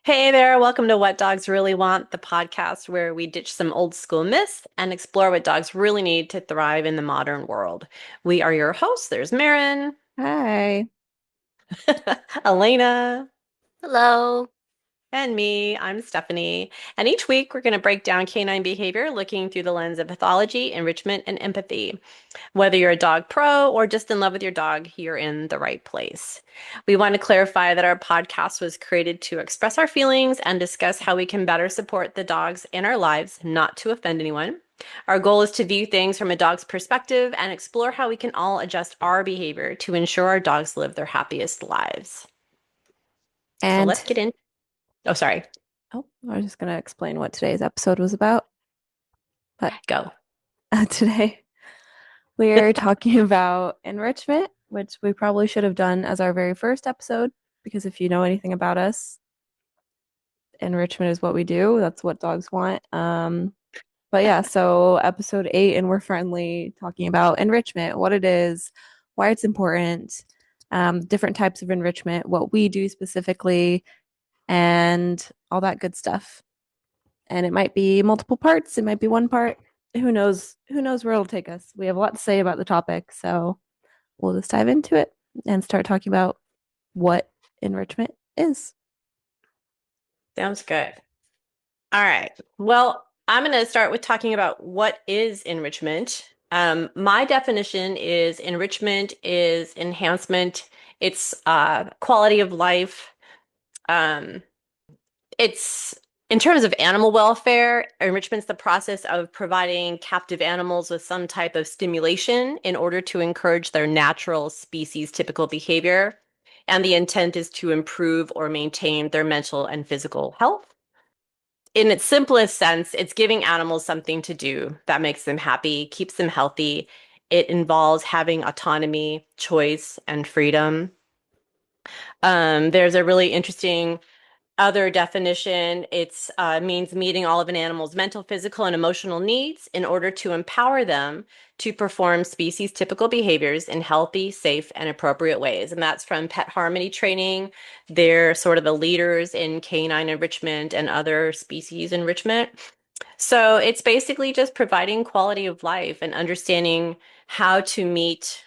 Hey there, welcome to What Dogs Really Want, the podcast where we ditch some old school myths and explore what dogs really need to thrive in the modern world. We are your hosts. There's Maren, Hi. Alana, Hello. and me. I'm Stefanie. And each week we're going to break down canine behavior looking through the lens of pathology, enrichment, and empathy. Whether you're a dog pro or just in love with your dog, you're in the right place. We want to clarify that our podcast was created to express our feelings and discuss how we can better support the dogs in our lives, not to offend anyone. Our goal is to view things from a dog's perspective and explore how we can all adjust our behavior to ensure our dogs live their happiest lives. So And let's get in. Oh, sorry. I was just going to explain what today's episode was about. But Go. today we are talking about enrichment, which we probably should have done as our very first episode, because if you know anything about us, enrichment is what we do. That's what dogs want. But yeah, so episode 8, and we're finally talking about enrichment, what it is, why it's important, different types of enrichment, what we do specifically, and all that good stuff. And it might be multiple parts, it might be one part. Who knows where it'll take us. We have a lot to say about the topic, so we'll just dive into it and start talking about what enrichment is. Sounds good. All right. Well, I'm going to start with talking about what is enrichment. My definition is enrichment is enhancement. It's quality of life. Um, it's in terms of animal welfare, enrichment's the process of providing captive animals with some type of stimulation in order to encourage their natural species typical behavior. And the intent is to improve or maintain their mental and physical health. In its simplest sense, it's giving animals something to do that makes them happy, keeps them healthy. It involves having autonomy, choice, and freedom. There's a really interesting other definition. It's means meeting all of an animal's mental, physical, and emotional needs in order to empower them to perform species typical behaviors in healthy, safe, and appropriate ways. And that's from Pet Harmony Training. They're sort of the leaders in canine enrichment and other species enrichment. So it's basically just providing quality of life and understanding how to meet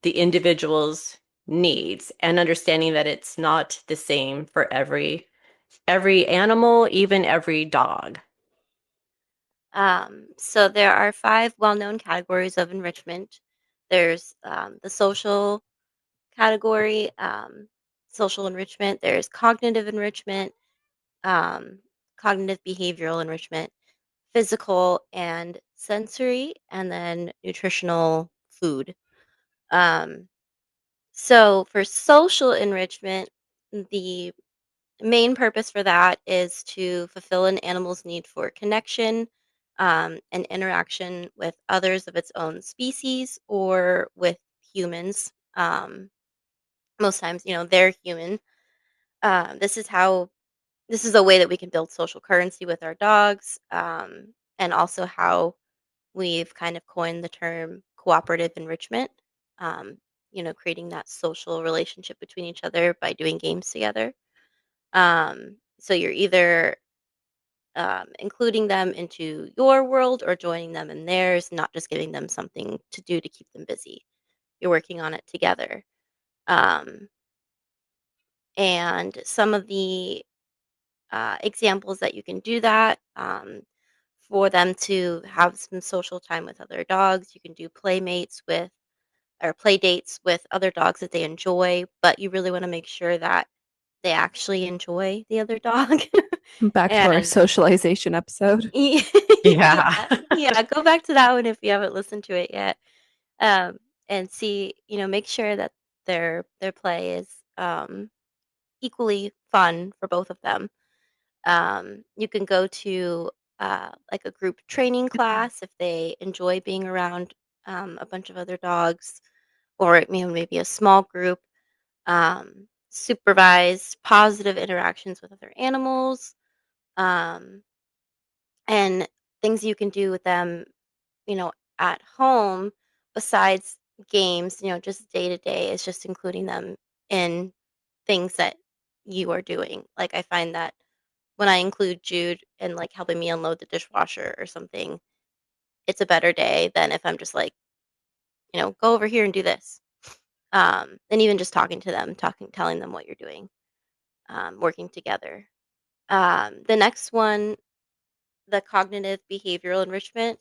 the individual's needs and understanding that it's not the same for every animal, even every dog. So there are five well-known categories of enrichment. There's the social category, social enrichment. There's cognitive enrichment, um, cognitive behavioral enrichment, physical and sensory, and then nutritional food. Um, so for social enrichment, the main purpose for that is to fulfill an animal's need for connection and interaction with others of its own species or with humans. Most times, they're human. This is how this is a way that we can build social currency with our dogs, and also how we've kind of coined the term cooperative enrichment. Um, creating that social relationship between each other by doing games together. So you're either including them into your world or joining them in theirs, not just giving them something to do to keep them busy. You're working on it together. Um, and some of the examples that you can do that for them to have some social time with other dogs, you can do playmates with or play dates with other dogs that they enjoy, but you really want to make sure that they actually enjoy the other dog. Back to our And socialization episode. Yeah. yeah, yeah, go back to that one if you haven't listened to it yet. Um, and see, make sure that their play is equally fun for both of them. You can go to like a group training class if they enjoy being around a bunch of other dogs, or maybe a small group. Supervise positive interactions with other animals, um, and things you can do with them, you know, at home besides games, just day to day is just including them in things that you are doing. Like I find that when I include Jude in like helping me unload the dishwasher or something, it's a better day than if I'm just like, go over here and do this. And even just talking to them, telling them what you're doing, working together. The next one, the cognitive behavioral enrichment.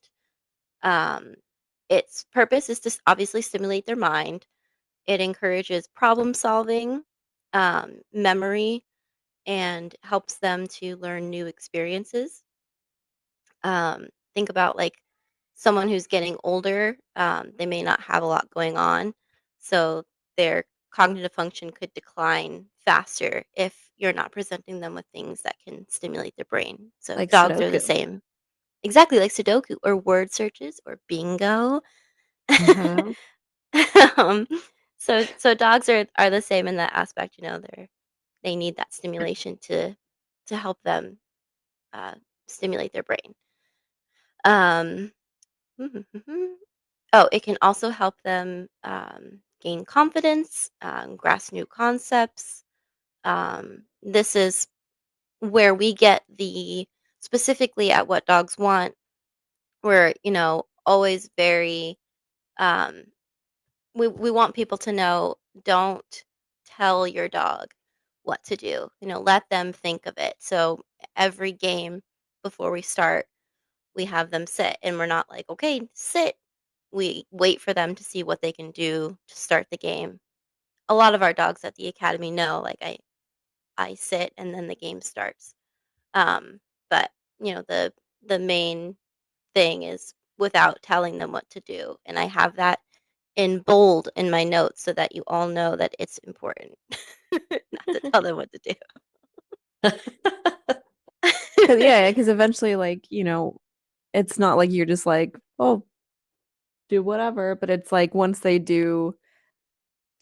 Um, its purpose is to obviously stimulate their mind. It encourages problem solving, memory, and helps them to learn new experiences. Think about like someone who's getting older, they may not have a lot going on. So their cognitive function could decline faster if you're not presenting them with things that can stimulate their brain. So Like dogs are the Sudoku. same. Exactly like Sudoku or word searches or bingo. Hmm. um, so dogs are the same in that aspect. They need that stimulation to help them uh, stimulate their brain. Um, oh, it can also help them gain confidence, grasp new concepts. This is where we get the specifically at what dogs want. We're always very um, we want people to know, don't tell your dog what to do. Let them think of it. So every game before we start, we have them sit and we're not like, okay, sit. We wait for them to see what they can do to start the game. A lot of our dogs at the academy know, like I sit and then the game starts. Um, but the main thing is without telling them what to do. And I have that in bold in my notes so that you all know that it's important not to tell them what to Because do. yeah, because eventually, like, it's not like you're just like, oh, do whatever, but it's like once they do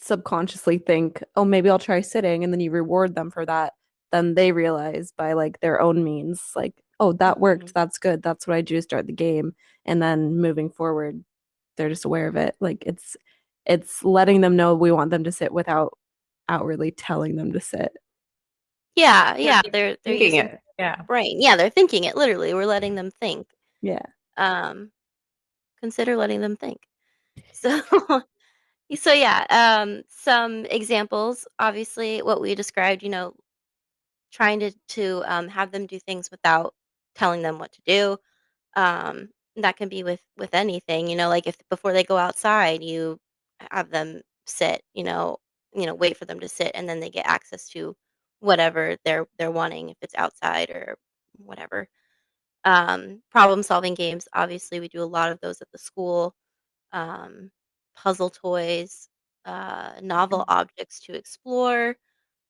subconsciously think, oh, maybe I'll try sitting, and then you reward them for that, then they realize by like their own means, like, oh, that worked, Mhm. that's good, that's what I do to start the game. And then moving forward, they're just aware of it. Like it's letting them know we want them to sit without outwardly telling them to sit. Yeah, They're yeah, they're thinking using it. Yeah. brain. Yeah, they're thinking it literally. We're letting them think. Yeah. Um, Consider letting them think. So so yeah, some examples, obviously what we described, trying to have them do things without telling them what to do. That can be with anything, like if before they go outside, you have them sit, wait for them to sit, and then they get access to whatever they're wanting if it's outside or whatever. Problem solving games, obviously, we do a lot of those at the school. Um, Puzzle toys, novel objects to explore,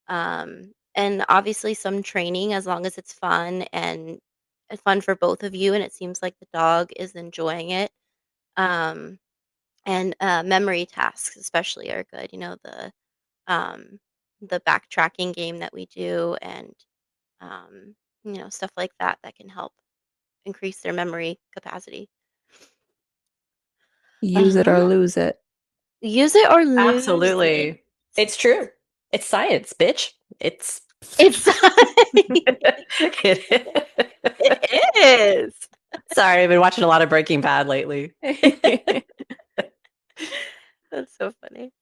and obviously some training as long as it's fun and fun for both of you and it seems like the dog is enjoying it. Um, and memory tasks especially are good. Um, the backtracking game that we do and um, stuff like that that can help increase their memory capacity. Use it or Uh-huh. lose it. Use it or lose it. Absolutely. It's true. It's science, bitch. It's It's it it is. Sorry, I've been watching a lot of Breaking Bad lately. That's so funny.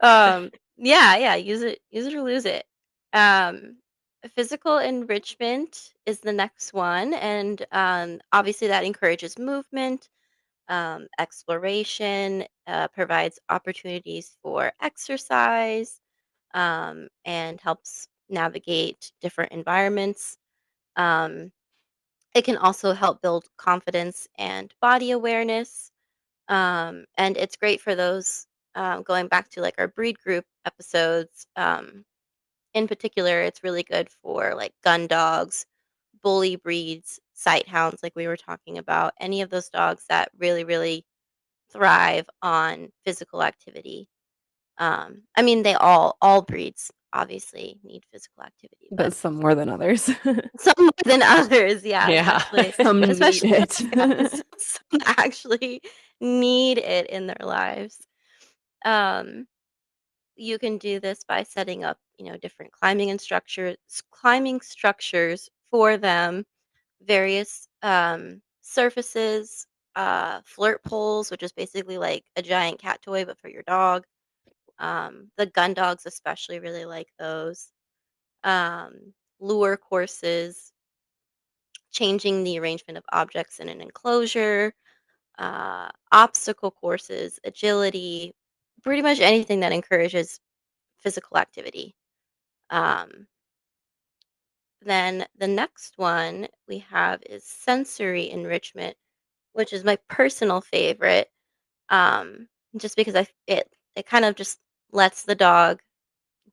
Yeah, use it or lose it. Um, Physical enrichment is the next one, and obviously that encourages movement, exploration, provides opportunities for exercise, and helps navigate different environments. Um, it can also help build confidence and body awareness. And it's great for those going back to like our breed group episodes. In particular, it's really good for like gun dogs, bully breeds, sight hounds, like we were talking about. Any of those dogs that really, really thrive on physical activity. I mean, all breeds obviously need physical activity, but But some more than others. some more than others, yeah, Yeah. Some need especially it. yeah, some actually need it in their lives. Um, you can do this by setting up, different climbing structures for them, various surfaces, flirt poles, which is basically like a giant cat toy but for your dog. The gun dogs especially really like those. Lure courses, changing the arrangement of objects in an enclosure, obstacle courses, agility, pretty much anything that encourages physical activity. Um, then the next one we have is sensory enrichment, which is my personal favorite. Um, just because it kind of just lets the dog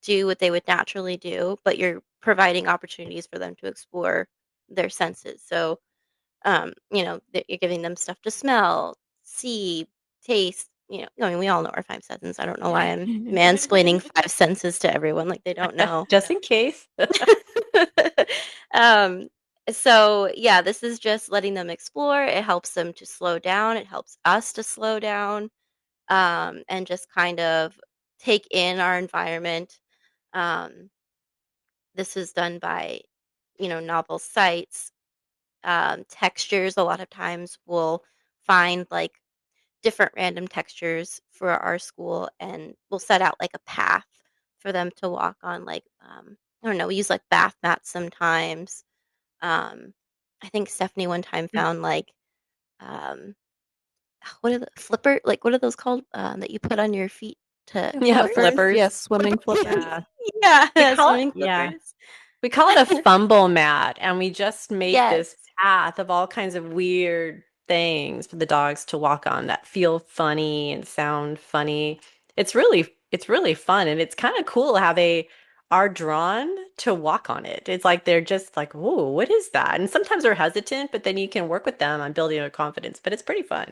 do what they would naturally do, but you're providing opportunities for them to explore their senses. So, that you're giving them stuff to smell, see, taste. I mean, we all know our five senses. I don't know why I'm mansplaining five senses to everyone like they don't know. Just in case. um, so yeah, this is just letting them explore. It helps them to slow down. It helps us to slow down, and just kind of take in our environment. Um, this is done by, novel sights, textures. A lot of times we'll find like different random textures for our school, and we'll set out like a path for them to walk on. Like, I don't know, we use like bath mats sometimes. Um, I think Stephanie one time found like, um, what are the flipper? Like, what are those called? That you put on your feet to Yeah, flippers? flippers. Yes, swimming flippers. Yeah. We Yeah, call it, swimming yeah. flippers. We call it a fumble mat, and we just make Yes. this path of all kinds of weird things for the dogs to walk on that feel funny and sound funny. It's really fun, and it's kind of cool how they are drawn to walk on it. It's like they're just like, "Whoa, what is that?" And sometimes they're hesitant, but then you can work with them on building their confidence. But it's pretty fun.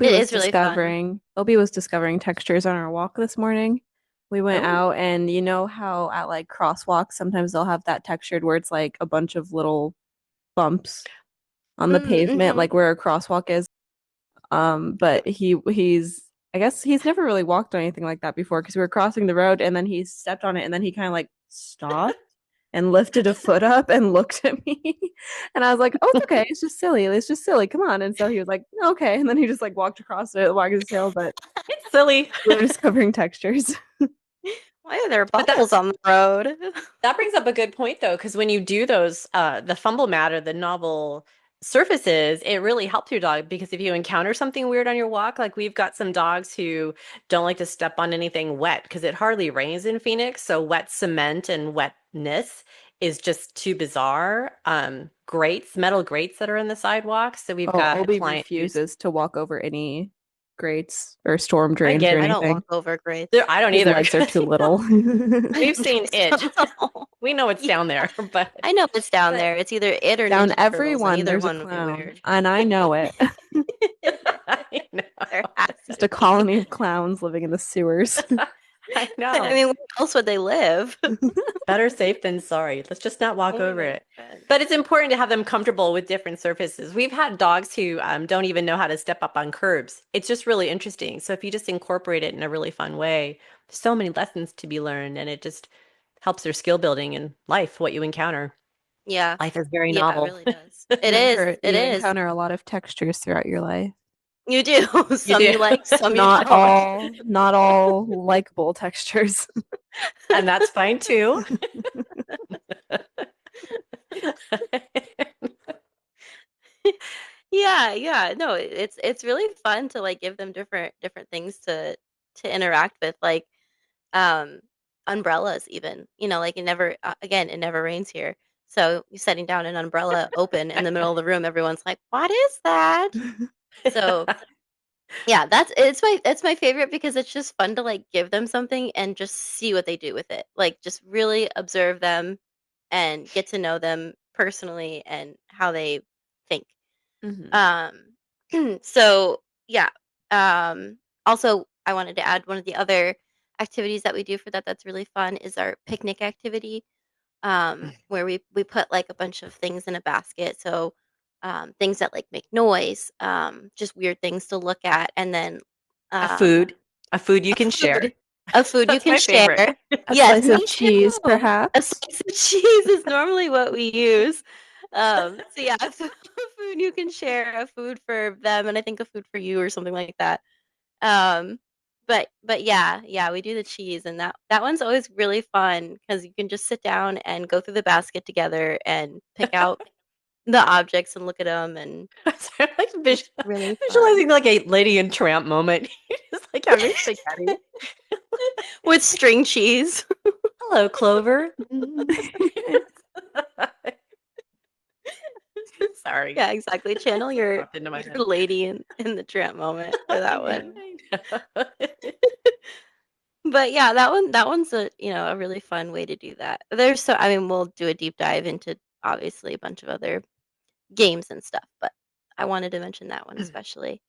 It is really fun. Obi was discovering textures on our walk this morning. We went Oh, out and you know how at like crosswalks sometimes they'll have that textured where it's like a bunch of little bumps on the pavement, Mm-hmm. like where a crosswalk is. But he's I guess he's never really walked on anything like that before because we were crossing the road and then he stepped on it and then he kind of like stopped and lifted a foot up and looked at me. And I was like, oh, it's okay. It's just silly. It's just silly. Come on. And so he was like, okay. And then he just like walked across it, wagging his tail. But it's silly. we were discovering textures. Why are there But that bubbles on the road? That brings up a good point though, because when you do those, the fumble mat or the novel surfaces, it really helps your dog because if you encounter something weird on your walk, like we've got some dogs who don't like to step on anything wet because it hardly rains in Phoenix, so wet cement and wetness is just too bizarre. Grates, metal grates that are in the sidewalks. So we've Oh, got a Obi client who's refuses to walk over any grates or storm I drains or get I don't anything. walk over grates. there. I don't His either. legs are too little. We've seen it. So, We know it's yeah, down there, but I know it's down but there. It's either it or Down Ninja Turtles, and everyone, either there's a one would be clown, weird. and I know it. I know. There has Just to a be. colony of clowns living in the sewers. I I know. mean, where else would they live? Better safe than sorry. Let's just not walk Oh over my it. god. But it's important to have them comfortable with different surfaces. We've had dogs who don't even know how to step up on curbs. It's just really interesting. So if you just incorporate it in a really fun way, so many lessons to be learned, and it just helps their skill building in life, what you encounter. Yeah. Life is very Yeah, it novel. really does. It is. It You is. encounter a lot of textures throughout your life. You do. You Some do. you like, some you Not don't. not all likable textures. And that's fine too. Yeah, yeah. No, it's really fun to like give them different things to interact with, like um umbrellas even. Like it never rains here. So you setting down an umbrella open in the middle of the room, everyone's like, "What is that?" So, yeah, it's my favorite because it's just fun to like give them something and just see what they do with it. Like just really observe them and get to know them personally and how they think. Mhm. Um, so yeah. Also, I wanted to add one of the other activities that we do for that's really fun is our picnic activity, where we put like a bunch of things in a basket. So, things that like make noise, just weird things to look at, and then A um, food, a food you a can food, share. a food you That's can my favorite. share. A Yes, slice of me cheese, too. A perhaps. slice of cheese is normally what we use. So yeah, so a food you can share, a food for them, and I think a food for you or something like that. Um, but yeah, we do the cheese, and that one's always really fun because you can just sit down and go through the basket together and pick out the objects and look at them, and So like it's really fun. visualizing like a Lady and Tramp moment. Just like having spaghetti. With string cheese. Hello, Clover. Sorry. Yeah, exactly. Channel your Popped into my your head. lady in the tramp moment for I that one. know. I know. But yeah, that one's a really fun way to do that. I mean, we'll do a deep dive into obviously a bunch of other games and stuff, but I wanted to mention that one especially.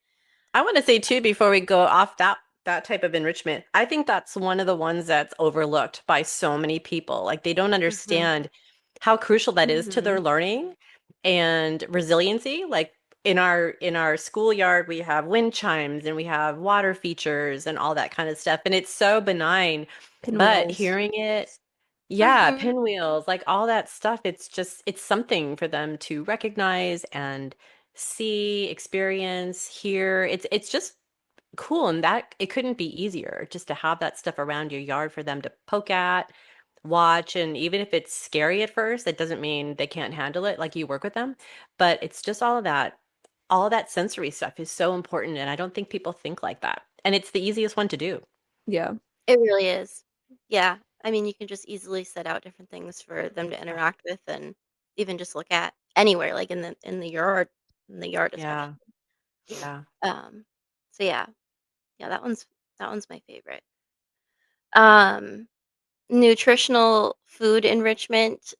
I want to say too, before we go off that type of enrichment, I think that's one of the ones that's overlooked by so many people. Like they don't Mhm. understand how crucial that is to their Mhm. learning and resiliency. Like in our schoolyard, we have wind chimes and we have water features and all that kind of stuff. And it's so benign, but Pinwheels. hearing it, yeah, Mhm. pinwheels, like all that stuff, it's something for them to recognize and see, experience, hear. It's just cool, and that it couldn't be easier just to have that stuff around your yard for them to poke at, watch, and even if it's scary at first, that doesn't mean they can't handle it like you work with them. But it's just all of that sensory stuff is so important, and I don't think people think like that. And it's the easiest one to do. Yeah. It really is. Yeah. I mean, you can just easily set out different things for them to interact with and even just look at anywhere, like in the yard Yeah, especially. yeah. Um, so yeah, that one's my favorite. Um, Nutritional food enrichment.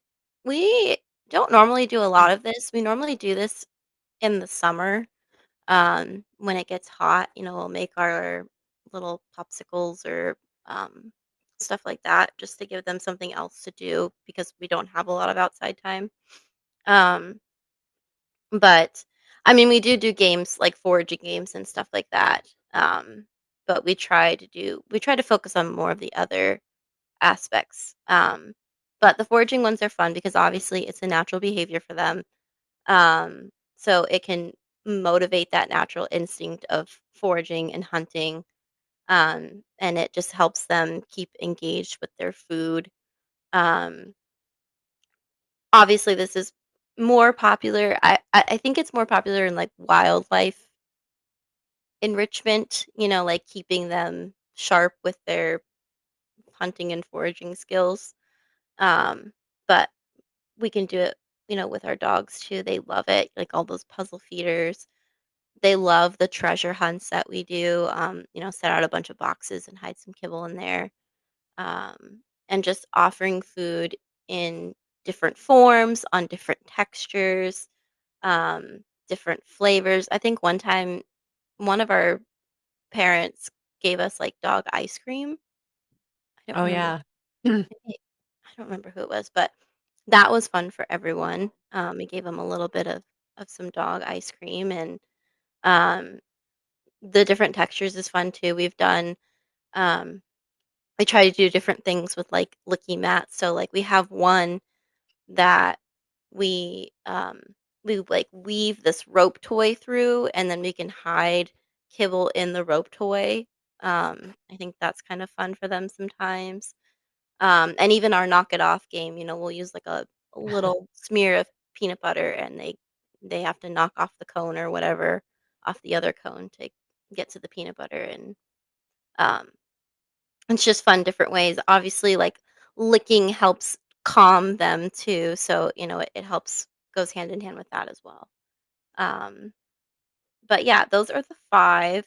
We don't normally do a lot of this. We normally do this in the summer. When it gets hot, we'll make our little popsicles or um, stuff like that just to give them something else to do because we don't have a lot of outside time. Um, but I mean, we do games like foraging games and stuff like that. But we try to focus on more of the other aspects. But the foraging ones are fun because obviously it's a natural behavior for them. So it can motivate that natural instinct of foraging and hunting. And it just helps them keep engaged with their food. Um, Obviously, this is more popular. I think it's more popular in like wildlife enrichment, like keeping them sharp with their hunting and foraging skills. Um, but we can do it, with our dogs too. They love it, like all those puzzle feeders. They love the treasure hunts that we do. Set out a bunch of boxes and hide some kibble in there. And just offering food in different forms, on different textures, different flavors. I think one time one of our parents gave us like dog ice cream. I don't Oh remember. yeah. I don't remember who it was, but that was fun for everyone. We gave them a little bit of some dog ice cream, and um, the different textures is fun too. Um, we try to do different things with like licky mats. So like we have one that we like weave this rope toy through, and then we can hide kibble in the rope toy. I think that's kind of fun for them sometimes. And even our knock it off game, we'll use like a little smear of peanut butter, and they have to knock off the cone or whatever off the other cone to get to the peanut butter, and um, it's just fun different ways. Obviously, like licking helps calm them too, so it helps goes hand in hand with that as well. Um, but yeah, those are the five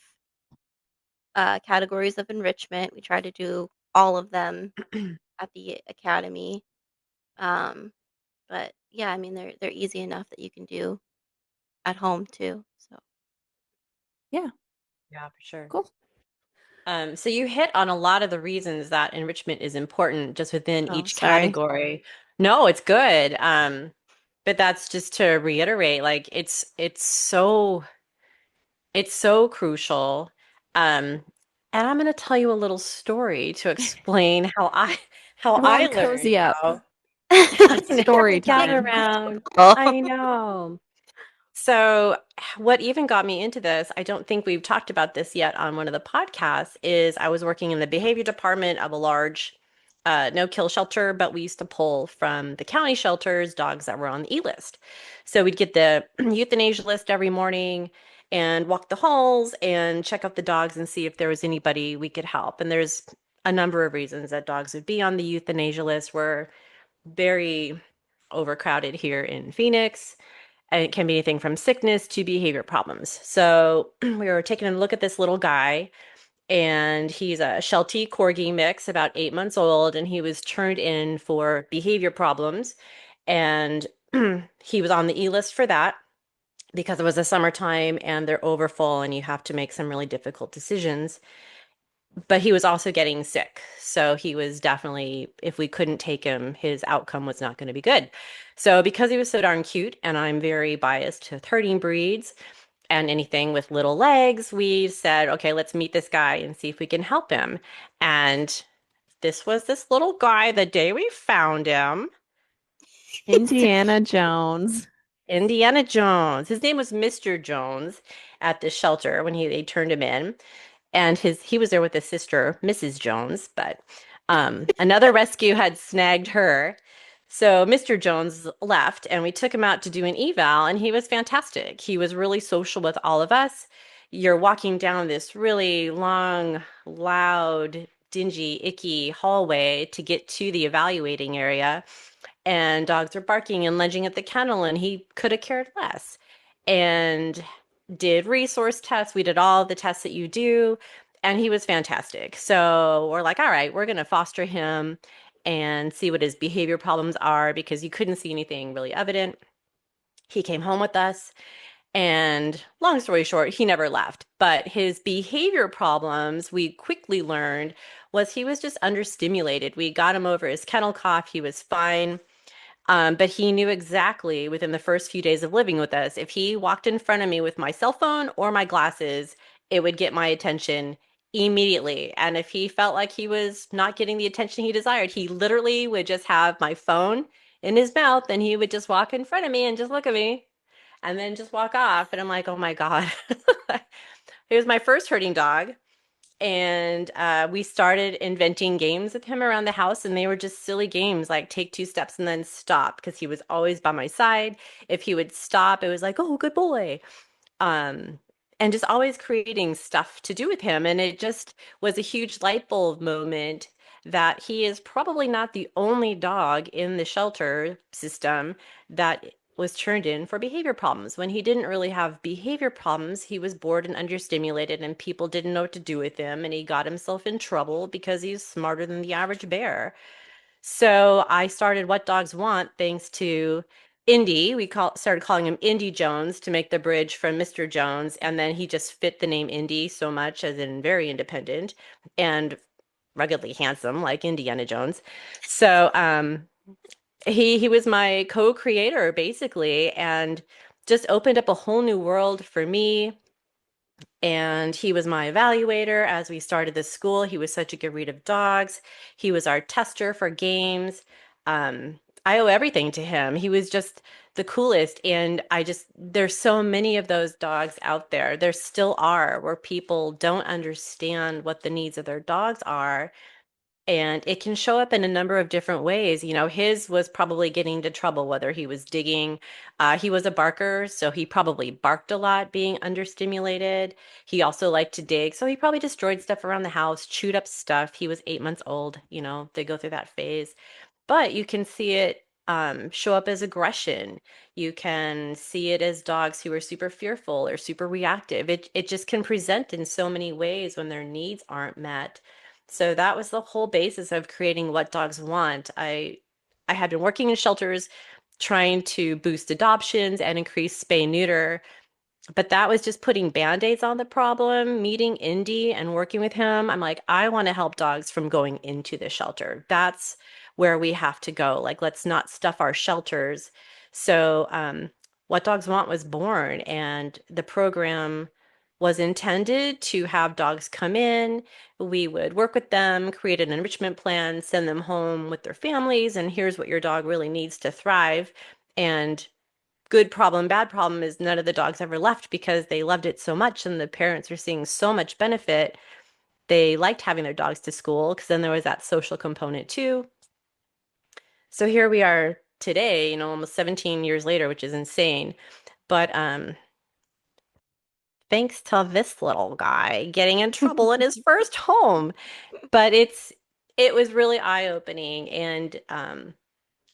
categories of enrichment. We try to do all of them at the academy. Um, But yeah, I mean, they're easy enough that you can do at home too. So Yeah. Yeah, for sure. Cool. So you hit on a lot of the reasons that enrichment is important just within oh, each sorry. category. No, it's good. But that's just to reiterate, like it's so crucial. And I'm going to tell you a little story to explain how I Come on, learned cozy up. how. I know, Story gather time. around. Oh. I know. So, what even got me into this, I don't think we've talked about this yet on one of the podcasts, is I was working in the behavior department of a large no-kill shelter, but we used to pull from the county shelters dogs that were on the E-list. So we'd get the euthanasia list every morning and walk the halls and check out the dogs and see if there was anybody we could help. And there's a number of reasons that dogs would be on the euthanasia list. We're very overcrowded here in Phoenix. And it can be anything from sickness to behavior problems. So we were taking a look at this little guy, and he's a Sheltie Corgi mix, about 8 months old, and he was turned in for behavior problems. And he was on the E-list for that because it was the summertime and they're overfull and you have to make some really difficult decisions. But he was also getting sick. So he was definitely, if we couldn't take him, his outcome was not going to be good. So because he was so darn cute, and I'm very biased to herding breeds and anything with little legs, we said, okay, let's meet this guy and see if we can help him. And this was this little guy the day we found him. Indiana Jones. Indiana Jones. His name was Mr. Jones at the shelter when they turned him in. And he was there with his sister, Mrs. Jones, but another rescue had snagged her. So Mr. Jones left, and we took him out to do an eval, and he was fantastic. He was really social with all of us. You're walking down this really long, loud, dingy, icky hallway to get to the evaluating area, and dogs were barking and lunging at the kennel, and he could have cared less. And did resource tests. We did all the tests that you do, and he was fantastic. So we're like, all right, we're going to foster him and see what his behavior problems are because you couldn't see anything really evident. He came home with us, and long story short, he never left. But his behavior problems, we quickly learned, was he was just understimulated. We got him over his kennel cough. He was fine. But he knew exactly within the first few days of living with us, if he walked in front of me with my cell phone or my glasses, it would get my attention immediately. And if he felt like he was not getting the attention he desired, he literally would just have my phone in his mouth and he would just walk in front of me and just look at me and then just walk off. And I'm like, oh my God. He was my first herding dog. And we started inventing games with him around the house, and they were just silly games like take 2 steps and then stop because he was always by my side. If he would stop, it was like, oh, good boy. Um, and just always creating stuff to do with him. And it just was a huge light bulb moment that he is probably not the only dog in the shelter system that was turned in for behavior problems. When he didn't really have behavior problems, he was bored and understimulated, and people didn't know what to do with him. And he got himself in trouble because he's smarter than the average bear. So I started What Dogs Want thanks to Indy. Started calling him Indy Jones to make the bridge from Mr. Jones, and then he just fit the name Indy so much, as in very independent and ruggedly handsome, like Indiana Jones. So he was my co-creator basically, and just opened up a whole new world for me. And he was my evaluator as we started this school. He was such a good read of dogs. He was our tester for games. I owe everything to him. He was just the coolest. And there's so many of those dogs out there. There still are, where people don't understand what the needs of their dogs are, and it can show up in a number of different ways. His was probably getting into trouble, whether he was digging. He was a barker, so he probably barked a lot being understimulated. He also liked to dig, so he probably destroyed stuff around the house, chewed up stuff. He was 8 months old. They go through that phase. But you can see it show up as aggression. You can see it as dogs who are super fearful or super reactive. It just can present in so many ways when their needs aren't met. So that was the whole basis of creating What Dogs Want. I had been working in shelters trying to boost adoptions and increase spay neuter, but that was just putting band-aids on the problem. Meeting Indy and working with him, I'm like, I want to help dogs from going into the shelter. That's where we have to go. Like, let's not stuff our shelters. So What Dogs Want was born, and the program was intended to have dogs come in. We would work with them, create an enrichment plan, send them home with their families, and here's what your dog really needs to thrive. And good problem, bad problem is none of the dogs ever left because they loved it so much and the parents were seeing so much benefit. They liked having their dogs to school because then there was that social component too. So here we are today, almost 17 years later, which is insane. But thanks to this little guy getting in trouble in his first home. But it was really eye-opening, and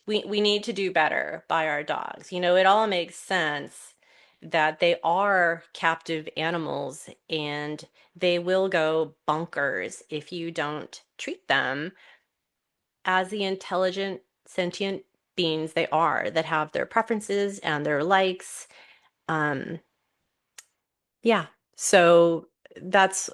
we need to do better by our dogs. It all makes sense that they are captive animals and they will go bonkers if you don't treat them as the intelligent, sentient beings they are that have their preferences and their likes. Um, yeah. So that's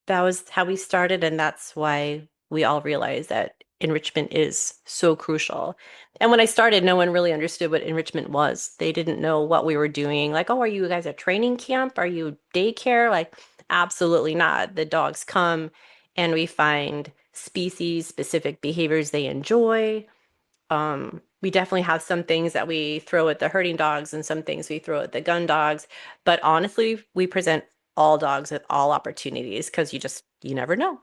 that was how we started, and that's why we all realized that enrichment is so crucial. And when I started, no one really understood what enrichment was. They didn't know what we were doing. Like, oh, are you guys at training camp? Are you daycare? Like, absolutely not. The dogs come and we find species specific behaviors they enjoy. We definitely have some things that we throw at the herding dogs and some things we throw at the gun dogs. But honestly, we present all dogs with all opportunities because you never know.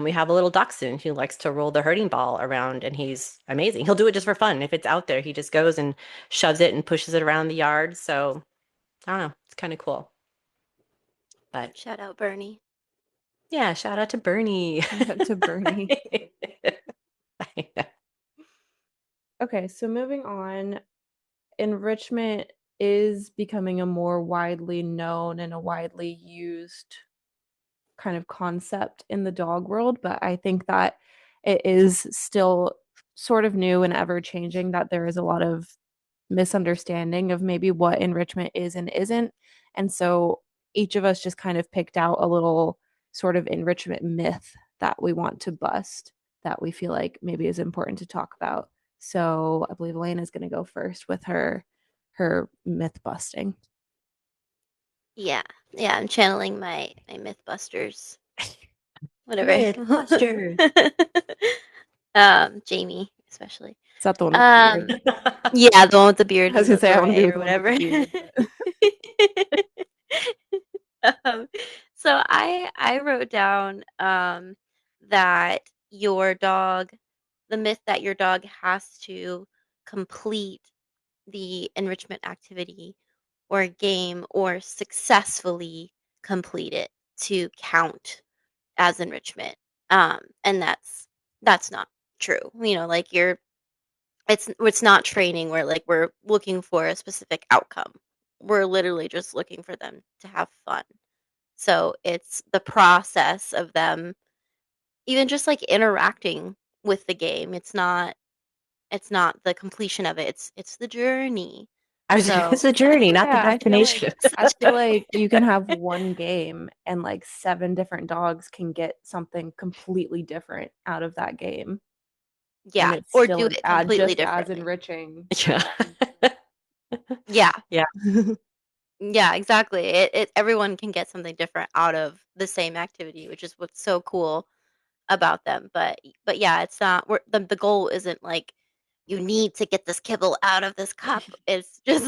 We have a little dachshund who likes to roll the herding ball around and he's amazing. He'll do it just for fun. If it's out there, he just goes and shoves it and pushes it around the yard. So I don't know. It's kind of cool. But Shout out Bernie. yeah, shout out to Bernie. Shout out to Bernie. I know. Okay, so moving on, enrichment is becoming a more widely known and a widely used kind of concept in the dog world, but I think that it is still sort of new and ever changing, that there is a lot of misunderstanding of maybe what enrichment is and isn't. And so each of us just kind of picked out a little sort of enrichment myth that we want to bust, that we feel like maybe is important to talk about. So I believe Elena is going to go first with her myth busting. Yeah, yeah. I'm channeling my Mythbusters. Whatever. Mythbusters. Jamie especially. Is that the one with the beard? Yeah, the one with the beard I was and gonna the say I want to be beret with or the one with whatever. the beard. um, so I wrote down that your dog, the myth that your dog has to complete the enrichment activity or game or successfully complete it to count as enrichment. And that's not true. Like it's not training where like we're looking for a specific outcome. We're literally just looking for them to have fun. So it's the process of them even just like interacting with the game. It's not the completion of it. It's the journey. It's So a journey, not the Yeah, destination. I feel like you can have one game and like 7 different dogs can get something completely different out of that game. And yeah, it's or still do it completely just as differently. enriching for Yeah. Yeah. Yeah. them. Yeah, exactly. It everyone can get something different out of the same activity, which is what's so cool about them. But yeah, it's not the goal isn't like you need to get this kibble out of this cup. It's just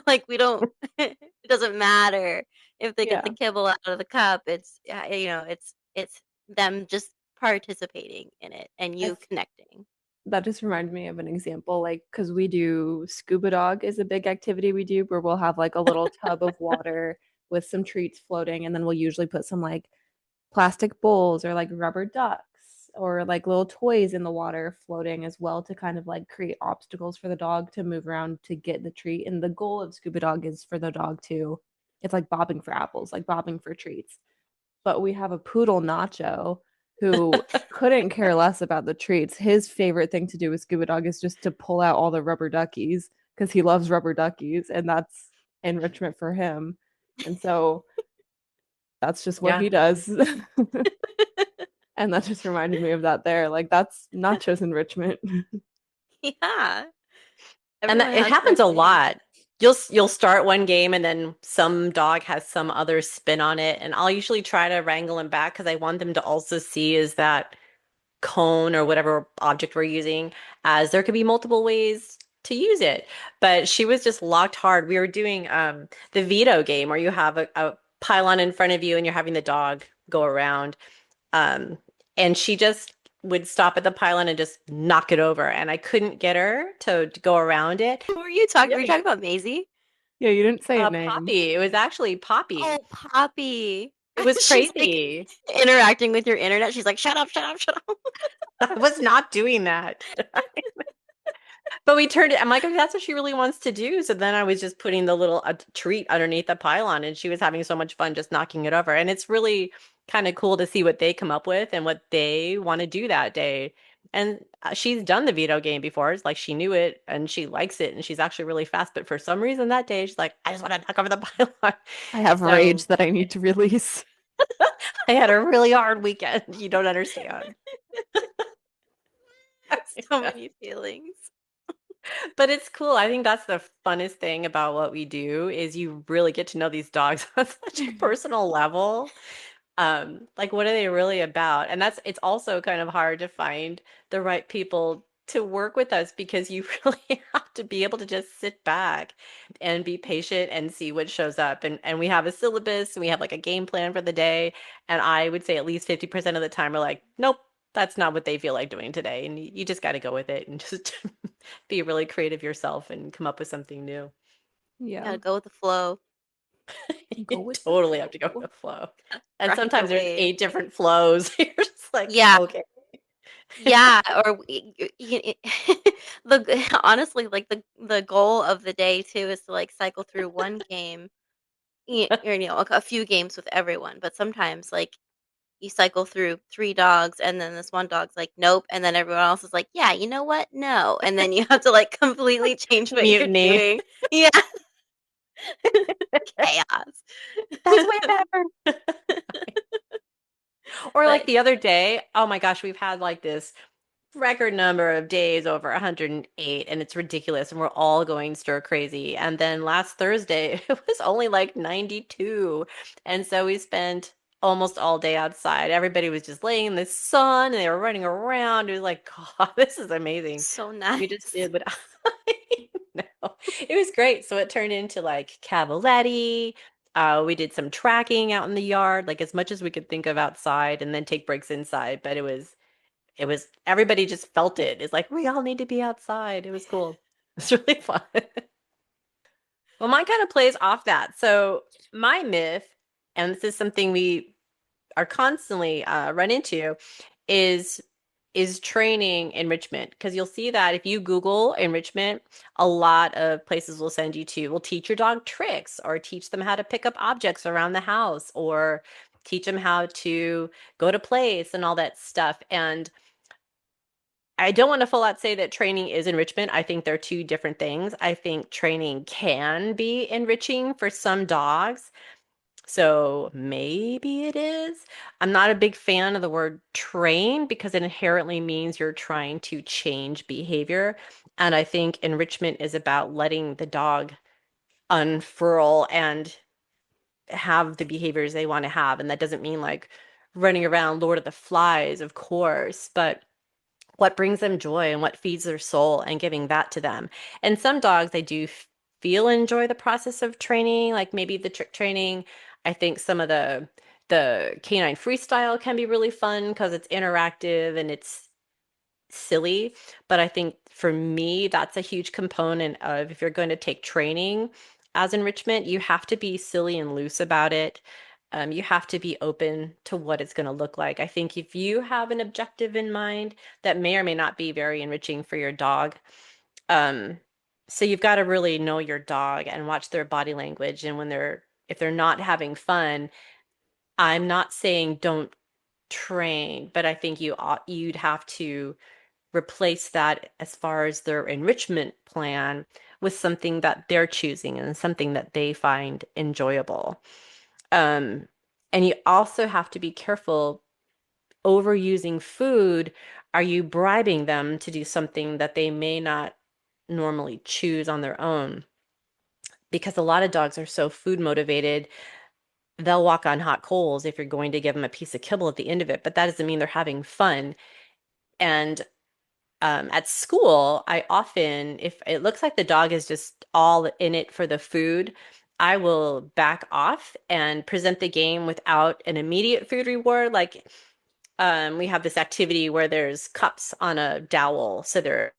like we don't it doesn't matter if they get the Yeah. kibble out of the cup. It's it's them just participating in it and I you connecting. That just reminded me of an example, like, because we do scuba dog is a big activity we do where we'll have like a little tub of water with some treats floating, and then we'll usually put some like plastic bowls or like rubber ducks or like little toys in the water floating as well to kind of like create obstacles for the dog to move around to get the treat. And the goal of scuba dog is for the dog to, it's like bobbing for apples, like bobbing for treats. But we have a poodle Nacho who couldn't care less about the treats. His favorite thing to do with scuba dog is just to pull out all the rubber duckies because he loves rubber duckies and that's enrichment for him. And so that's just what Yeah. he does. And that just reminded me of that there. Like that's Nacho's enrichment. Yeah. And Everyone it has their happens a thing. lot. you'll start one game and then some dog has some other spin on it, and I'll usually try to wrangle them back because I want them to also see is that cone or whatever object we're using, as there could be multiple ways to use it. But she was just locked hard. We were doing the veto game where you have a pylon in front of you and you're having the dog go around. Um, and she just would stop at the pylon and just knock it over. And I couldn't get her to go around it. Who were you talking? Were you Really? talking about Maisie? Yeah, you didn't say a name. Poppy. It was actually Oh, Poppy. Poppy. It was She's like crazy. interacting with your internet. She's like, shut up, shut up, shut up. I was not doing that. But we turned it. I'm like, okay, that's what she really wants to do. So then I was just putting the little treat underneath the pylon, and she was having so much fun just knocking it over. And it's really kind of cool to see what they come up with and what they want to do that day. And she's done the veto game before. It's like she knew it and she likes it, and she's actually really fast. But for some reason that day, she's like, I just want to knock over the pylon. I have So rage that I need to release. I had a really hard weekend. You don't understand. So many feelings. But it's cool. I think that's the funnest thing about what we do is you really get to know these dogs on such a personal level. Like what are they really about? And it's also kind of hard to find the right people to work with us because you really have to be able to just sit back and be patient and see what shows up. And we have a syllabus and we have like a game plan for the day. And I would say at least 50% of the time we're like, nope, that's not what they feel like doing today. And you just got to go with it and just be really creative yourself and come up with something new. Yeah. Gotta go with the flow. Go You with the totally have to go with flow. the flow. And Ride the sometimes there's wave. eight different flows. You're just like, Yeah, okay. yeah. Or honestly, like the goal of the day too is to like cycle through one game, or a few games with everyone. But sometimes like you cycle through three dogs, and then this one dog's like, nope, and then everyone else is like, yeah, you know what? No, and then you have to like completely change what you're Mutiny. doing. Yeah, chaos. That's way better. Or like But the other day, oh my gosh, we've had like this record number of days over 108, and it's ridiculous, and we're all going stir crazy. And then last Thursday it was only like 92, and so we spent almost all day outside. Everybody was just laying in the sun and they were running around. It was like, God, this is amazing. so We just nice. did what no, it was great. So it turned into like cavaletti. We did some tracking out in the yard, like as much as we could think of outside, and then take breaks inside. But it was everybody just felt it. It's like we all need to be outside. It was cool. It's really fun. Well, mine kind of plays off that. So my myth, and this is something we are constantly run into, is training enrichment, because you'll see that if you Google enrichment, a lot of places will send you to will teach your dog tricks or teach them how to pick up objects around the house or teach them how to go to place and all that stuff. And I don't want to full out say that training is enrichment. I think they're two different things. I think training can be enriching for some dogs. So maybe it is. I'm not a big fan of the word train because it inherently means you're trying to change behavior. And I think enrichment is about letting the dog unfurl and have the behaviors they want to have. And that doesn't mean like running around Lord of the Flies, of course, but what brings them joy and what feeds their soul and giving that to them. And some dogs, they do feel enjoy the process of training, like maybe the trick training. I think some of the canine freestyle can be really fun because it's interactive and it's silly. But I think for me, that's a huge component of if you're going to take training as enrichment, you have to be silly and loose about it. You have to be open to what it's going to look like. I think if you have an objective in mind that may or may not be very enriching for your dog, um, so you've got to really know your dog and watch their body language. And if they're not having fun, I'm not saying don't train, but I think you'd have to replace that as far as their enrichment plan with something that they're choosing and something that they find enjoyable. Um, and you also have to be careful overusing food. Are you bribing them to do something that they may not normally choose on their own? because a lot of dogs are so food motivated, they'll walk on hot coals if you're going to give them a piece of kibble at the end of it, but that doesn't mean they're having fun. And at school, I often, if it looks like the dog is just all in it for the food, I will back off and present the game without an immediate food reward. Like we have this activity where there's cups on a dowel, so they're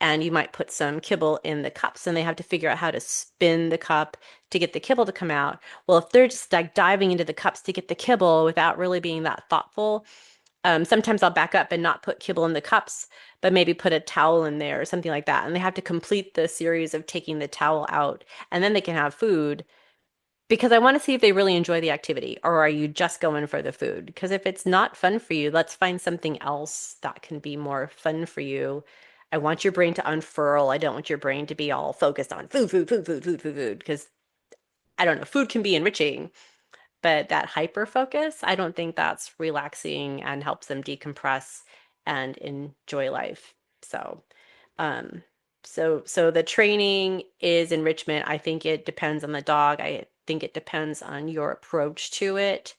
and you might put some kibble in the cups and they have to figure out how to spin the cup to get the kibble to come out. Well, if they're just like diving into the cups to get the kibble without really being that thoughtful, sometimes I'll back up and not put kibble in the cups, but maybe put a towel in there or something like that. And they have to complete the series of taking the towel out and then they can have food because I want to see if they really enjoy the activity or are you just going for the food? Because if it's not fun for you, let's find something else that can be more fun for you. I want your brain to unfurl. I don't want your brain to be all focused on food, food, food, food, food, food, food. Because I don't know, food can be enriching, but that hyper focus, I don't think that's relaxing and helps them decompress and enjoy life. So, um, so the training is enrichment. I think it depends on the dog. I think it depends on your approach to it.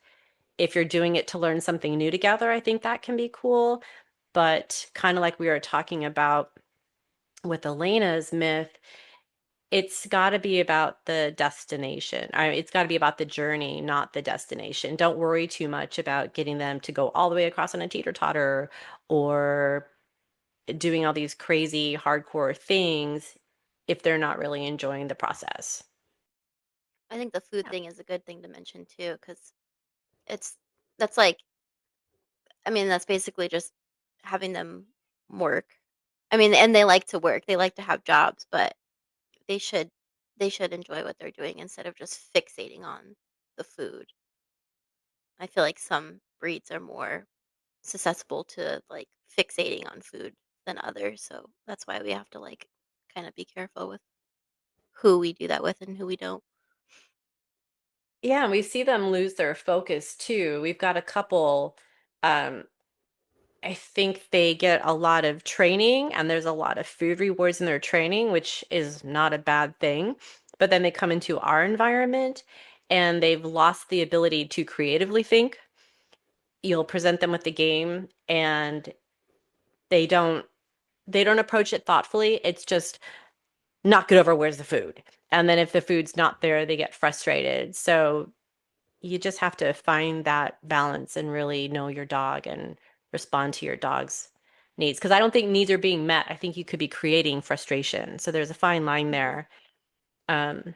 If you're doing it to learn something new together, I think that can be cool. But kind of like we were talking about with Elena's myth, it's got to be about the destination. It's got to be about the journey, not the destination. Don't worry too much about getting them to go all the way across on a teeter-totter or doing all these crazy hardcore things if they're not really enjoying the process. I think the food Yeah. thing is a good thing to mention too, because it's that's like, I mean, that's basically just having them work. I mean, and they like to work. They like to have jobs, but they should they should enjoy what they're doing instead of just fixating on the food. I feel like some breeds are more susceptible to like fixating on food than others, so that's why we have to like kind of be careful with who we do that with and who we don't. Yeah, and we see them lose their focus too. We've got a couple, um, I think they get a lot of training and there's a lot of food rewards in their training, which is not a bad thing. But then they come into our environment and they've lost the ability to creatively think. You'll present them with the game and they don't they don't approach it thoughtfully. It's just knock it over, where's the food? And then if the food's not there, they get frustrated. So you just have to find that balance and really know your dog and respond to your dog's needs. Because I don't think needs are being met. I think you could be creating frustration. So there's a fine line Mhm. there. Um,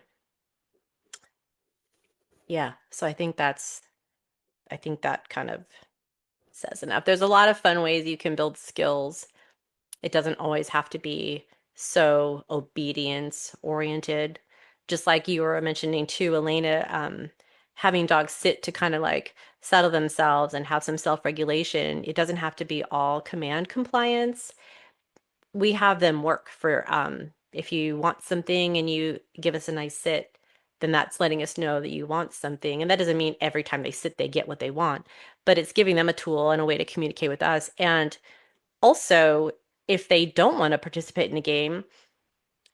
yeah. So I think that kind of says enough. There's a lot of fun ways you can build skills. It doesn't always have to be so obedience oriented. Just like you were mentioning too, Elena, having dogs sit to kind of like settle themselves and have some self-regulation. It doesn't have to be all command compliance. We have them work for if you want something and you give us a nice sit, then that's letting us know that you want something. And that doesn't mean every time they sit, they get what they want, but it's giving them a tool and a way to communicate with us. And also, if they don't want to participate in a game,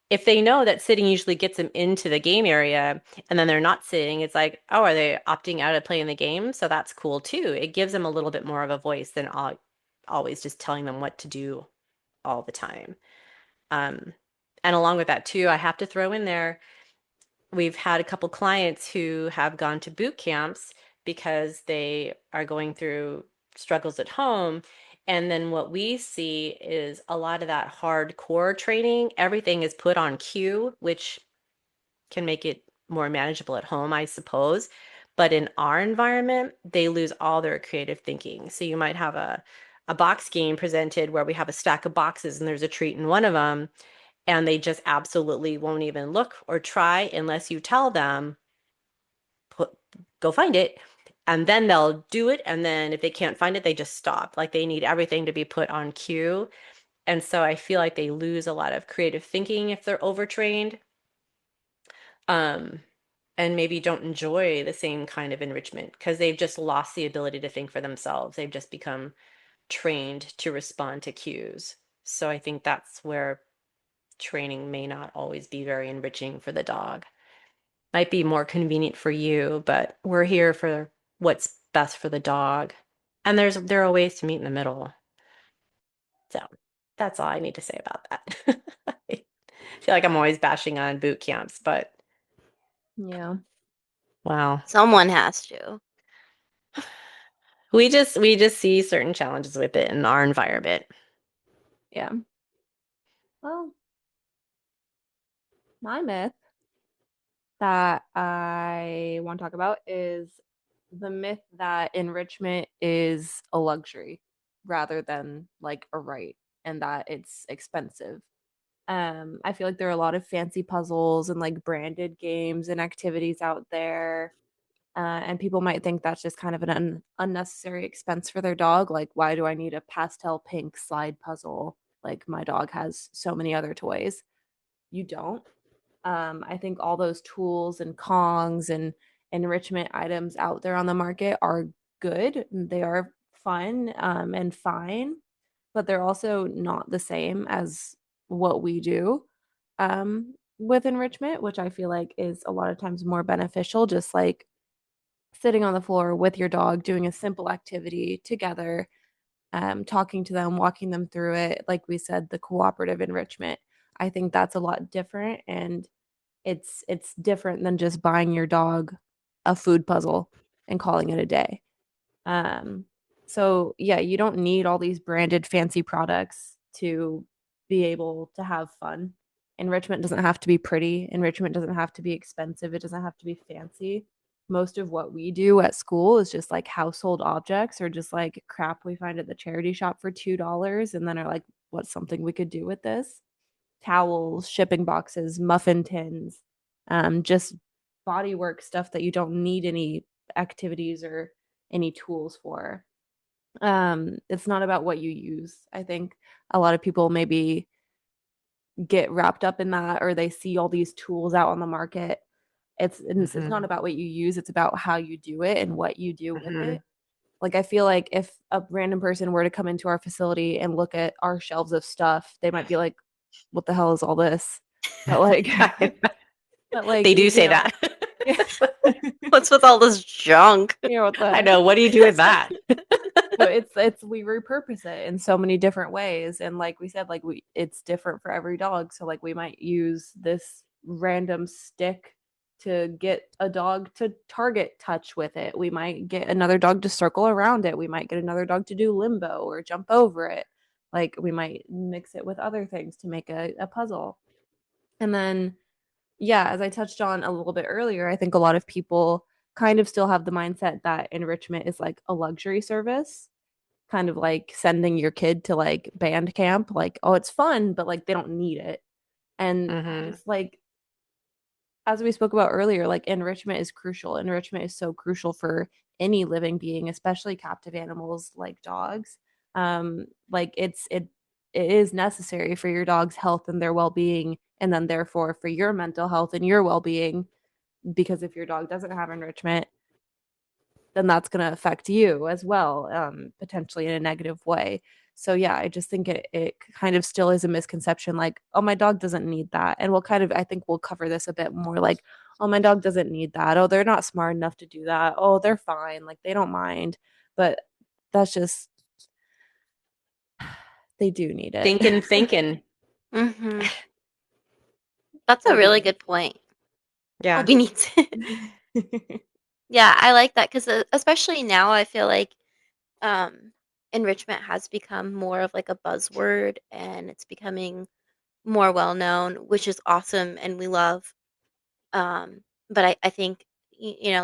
if they know that sitting usually gets them into the game area and then they're not sitting, it's like, oh, are they opting out of playing the game? So that's cool too. It gives them a little bit more of a voice than always just telling them what to do all the time. Um, and along with that too, I have to throw in there we've had a couple clients who have gone to boot camps because they are going through struggles at home. And then what we see is a lot of that hardcore training, everything is put on cue, which can make it more manageable at home, I suppose. But in our environment, they lose all their creative thinking. So you might have a box game presented where we have a stack of boxes and there's a treat in one of them and they just absolutely won't even look or try unless you tell them put go find it and then they'll do it and then if they can't find it they just stop like they need everything to be put on cue and so I feel like they lose a lot of creative thinking if they're overtrained um and maybe don't enjoy the same kind of enrichment because they've just lost the ability to think for themselves. They've just become trained to respond to cues. So I think that's where training may not always be very enriching for the dog. Might be more convenient for you, but we're here for what's best for the dog. And there are ways to meet in the middle. So that's all I need to say about that. I feel like I'm always bashing on boot camps, but Yeah. wow. Someone has to. We just see certain challenges with it in our environment. Yeah. Well, my myth that I want to talk about is the myth that enrichment is a luxury rather than like a right and that it's expensive. I feel like there are a lot of fancy puzzles and like branded games and activities out there. And people might think that's just kind of an unnecessary expense for their dog. Like, why do I need a pastel pink slide puzzle? Like, my dog has so many other toys. You don't. I think all those tools and Kongs and enrichment items out there on the market are good. They are fun and fine, but they're also not the same as what we do with enrichment, which I feel like is a lot of times more beneficial, just like sitting on the floor with your dog, doing a simple activity together, talking to them, walking them through it. Like we said, the cooperative enrichment. I think that's a lot different, and it's different than just buying your dog a food puzzle and calling it a day. Um, so yeah, you don't need all these branded fancy products to be able to have fun. Enrichment doesn't have to be pretty. Enrichment doesn't have to be expensive. It doesn't have to be fancy. Most of what we do at school is just like household objects or just like crap we find at the charity shop for $2 and then are like, what's something we could do with this? Towels, shipping boxes, muffin tins, just body work stuff that you don't need any activities or any tools for. It's not about what you use. I think a lot of people maybe get wrapped up in that or they see all these tools out on the market. It's not Hmm about what you use, it's about how you do it and what you do with hmm it. Like I feel like if a random person were to come into our facility and look at our shelves of stuff, they might be like, what the hell is all this? But like but like, They do you say know, that. yeah. What's with all this junk? You know what I the know. What do you do with that? but it's we repurpose it in so many different ways and like we said like we it's different for every dog so like we might use this random stick to get a dog to target touch with it, we might get another dog to circle around it, we might get another dog to do limbo or jump over it, like we might mix it with other things to make a puzzle. And then yeah, as I touched on a little bit earlier, I think a lot of people kind of still have the mindset that enrichment is like a luxury service, kind of like sending your kid to like band camp, like, oh, it's fun, but like they don't need it. And Hmm just like as we spoke about earlier, like enrichment is crucial. Enrichment is so crucial for any living being, especially captive animals like dogs. Like it is necessary for your dog's health and their well-being, and then therefore for your mental health and your well-being, because if your dog doesn't have enrichment, then that's going to affect you as well, potentially in a negative way. So yeah, I just think it kind of still is a misconception, like, oh, my dog doesn't need that. And we'll kind of, I think we'll cover this a bit more, like, oh, my dog doesn't need that. Oh, they're not smart enough to do that. Oh, they're fine. Like they don't mind. But that's just they do need it. Thinking. Hmm. That's a Obi really good needs point. Yeah. Obi needs it. it. Yeah, I like that because especially now, I feel like um, enrichment has become more of like a buzzword, and it's becoming more well known, which is awesome, and we love. But I think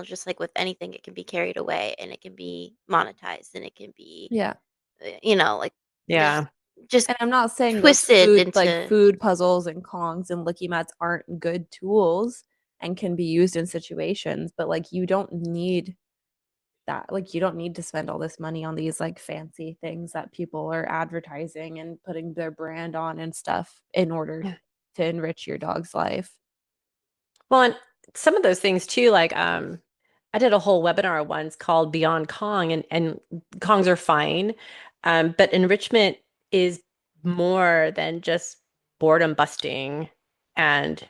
just like with anything, it can be carried away, and it can be monetized, and it can be Yeah. like there's Yeah. just And I'm not saying those twisted food like into. food puzzles and Kongs and licky mats aren't good tools and can be used in situations, but like you don't need that. Like you don't need to spend all this money on these like fancy things that people are advertising and putting their brand on and stuff in order Yeah. to enrich your dog's life. Well, and some of those things too, like I did a whole webinar once called Beyond Kong, and Kongs are fine, but enrichment is more than just boredom busting and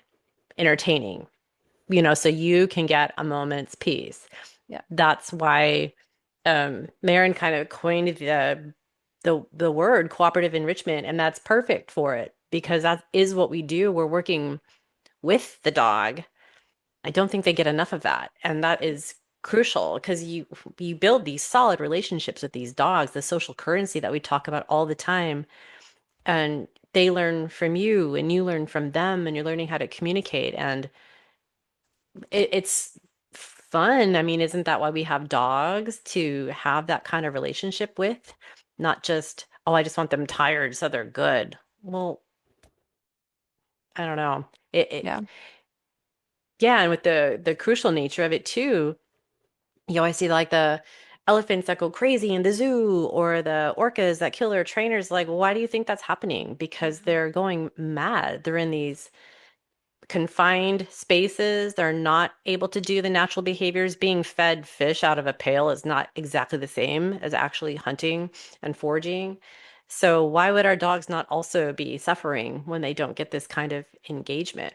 entertaining, so you can get a moment's peace. Yeah. That's why Maren kind of coined the word cooperative enrichment, and that's perfect for it because that is what we do. We're working with the dog. I don't think they get enough of that, and that is crucial because you build these solid relationships with these dogs, the social currency that we talk about all the time, and they learn from you, and you learn from them, and you're learning how to communicate, and it's fun. I mean, isn't that why we have dogs to have that kind of relationship with? Not just, oh, I just want them tired so they're good. Well, I don't know. Yeah. Yeah, and with the crucial nature of it too, you always see like the elephants that go crazy in the zoo or the orcas that kill their trainers. Like, why do you think that's happening? Because they're going mad. They're in these confined spaces. They're not able to do the natural behaviors. Being fed fish out of a pail is not exactly the same as actually hunting and foraging. So why would our dogs not also be suffering when they don't get this kind of engagement?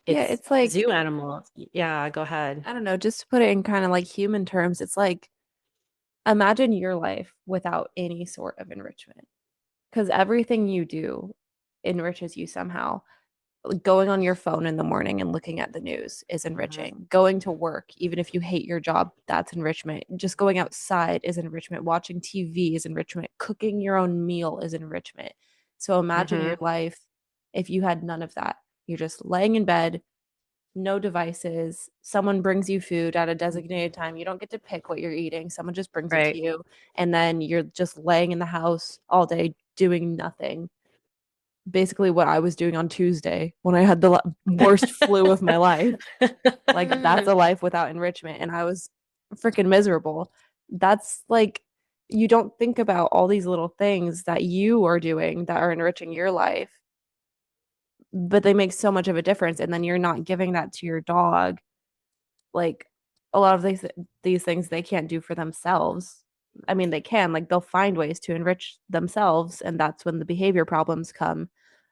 Yeah, It's it's like, zoo animals. Yeah, go ahead. I don't know, just to put it in kind of like human terms, it's like imagine your life without any sort of enrichment because everything you do enriches you somehow. Going on your phone in the morning and looking at the news is Mhm. enriching. Going to work, even if you hate your job, that's enrichment. Just going outside is enrichment. Watching TV is enrichment. Cooking your own meal is enrichment. So imagine your Mhm. life if you had none of that. You're just laying in bed, no devices. Someone brings you food at a designated time. You don't get to pick what you're eating. Someone just brings it to Right. you. And then you're just laying in the house all day doing nothing. Basically, what I was doing on Tuesday when I had the worst flu of my life. Like, that's Mm. a life without enrichment. And I was freaking miserable. That's like, you don't think about all these little things that you are doing that are enriching your life, but they make so much of a difference. And then you're not giving that to your dog. Like a lot of these things they can't do for themselves. I mean, they can, like they'll find ways to enrich themselves, and that's when the behavior problems come.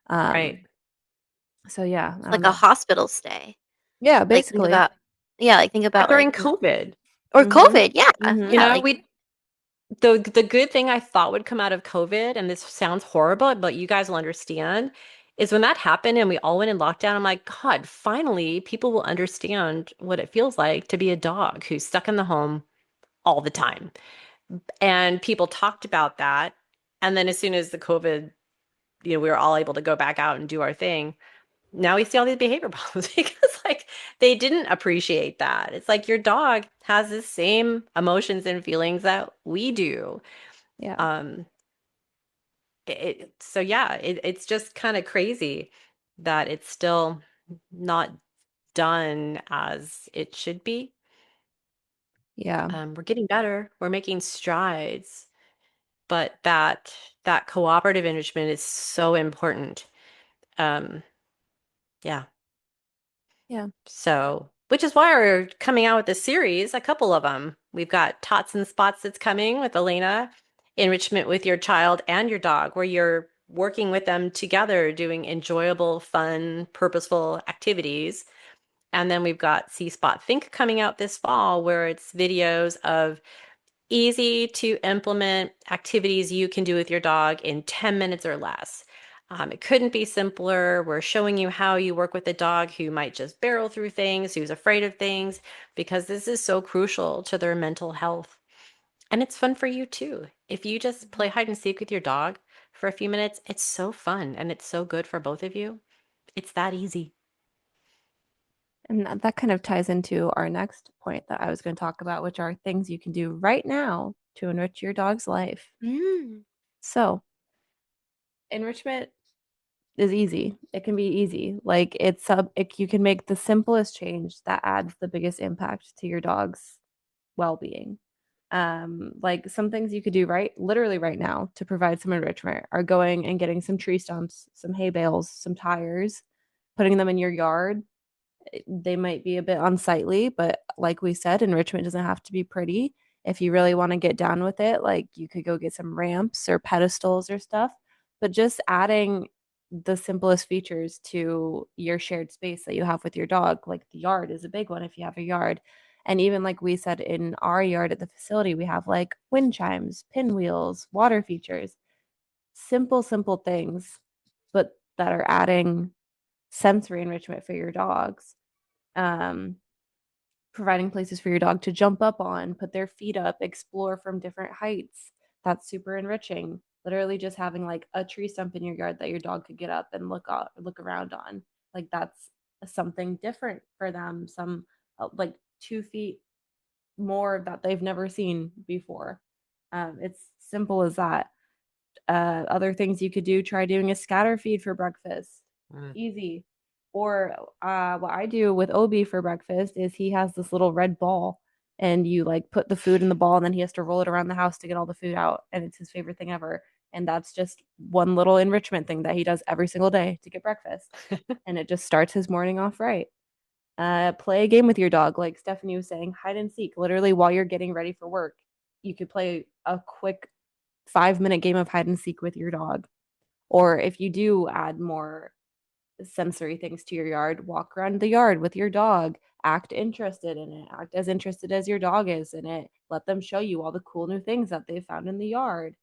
Right. Um, so yeah, I It's don't like a know. hospital stay. Yeah, Like think basically. about yeah, like think about During like COVID, or Mhm. COVID. Yeah. Mhm. Yeah, like we the good thing I thought would come out of COVID, and this sounds horrible, but you guys will understand, is when that happened and we all went in lockdown, I'm like, God, finally people will understand what it feels like to be a dog who's stuck in the home all the time. And people talked about that. And then as soon as the COVID, we were all able to go back out and do our thing. Now we see all these behavior problems because like they didn't appreciate that. It's like your dog has the same emotions and feelings that we do. Yeah. Um, so yeah, it's just kind of crazy that it's still not done as it should be. Yeah. We're getting better. We're making strides, but that cooperative enrichment is so important. Um, yeah. Yeah. So, which is why we're coming out with this series, a couple of them. We've got Tots and Spots that's coming with Alana, enrichment with your child and your dog, where you're working with them together, doing enjoyable, fun, purposeful activities. And then we've got See Spot Think coming out this fall, where it's videos of easy to implement activities you can do with your dog in 10 minutes or less. It couldn't be simpler. We're showing you how you work with a dog who might just barrel through things, who's afraid of things, because this is so crucial to their mental health. And it's fun for you too. If you just play hide and seek with your dog for a few minutes, it's so fun and it's so good for both of you. It's that easy. And that kind of ties into our next point that I was going to talk about, which are things you can do right now to enrich your dog's life. mm, So, enrichment is easy. It can be easy. Like you can make the simplest change that adds the biggest impact to your dog's well-being. Like some things you could do literally right now to provide some enrichment are going and getting some tree stumps, some hay bales, some tires, putting them in your yard. They might be a bit unsightly, but like we said, enrichment doesn't have to be pretty. If you really want to get down with it, like you could go get some ramps or pedestals or stuff, but just adding the simplest features to your shared space that you have with your dog. Like the yard is a big one if you have a yard. And even like we said in our yard at the facility, we have like wind chimes, pinwheels, water features, simple things, but that are adding sensory enrichment for your dogs. Um, Providing places for your dog to jump up on, put their feet up, explore from different heights. That's super enriching. Literally just having like a tree stump in your yard that your dog could get up and look around on. Like that's something different for them. Some like 2 feet more that they've never seen before. It's simple as that. Other things you could do, try doing a scatter feed for breakfast. Mm. Easy. Or what I do with Obi for breakfast is he has this little red ball, and you like put the food in the ball, and then he has to roll it around the house to get all the food out. And it's his favorite thing ever. And that's just one little enrichment thing that he does every single day to get breakfast. And it just starts his morning off right. Play a game with your dog, like Stefanie was saying, hide and seek. Literally, while you're getting ready for work, you could play a quick 5-minute game of hide and seek with your dog. Or if you do add more sensory things to your yard, walk around the yard with your dog, act interested in it, act as interested as your dog is in it. Let them show you all the cool new things that they found in the yard.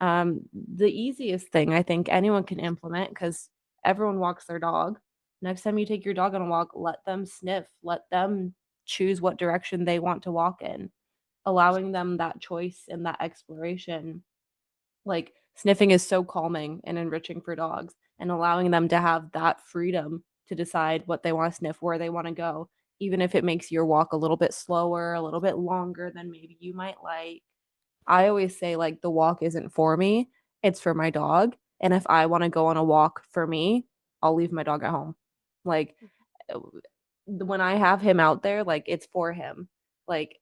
The easiest thing I think anyone can implement, because everyone walks their dog. Next time you take your dog on a walk, let them sniff, let them choose what direction they want to walk in, allowing them that choice and that exploration. Like sniffing is so calming and enriching for dogs, and allowing them to have that freedom to decide what they want to sniff, where they want to go, even if it makes your walk a little bit slower, a little bit longer than maybe you might like. I always say like the walk isn't for me, it's for my dog. And if I want to go on a walk for me, I'll leave my dog at home. Like when I have him out there, like it's for him. Like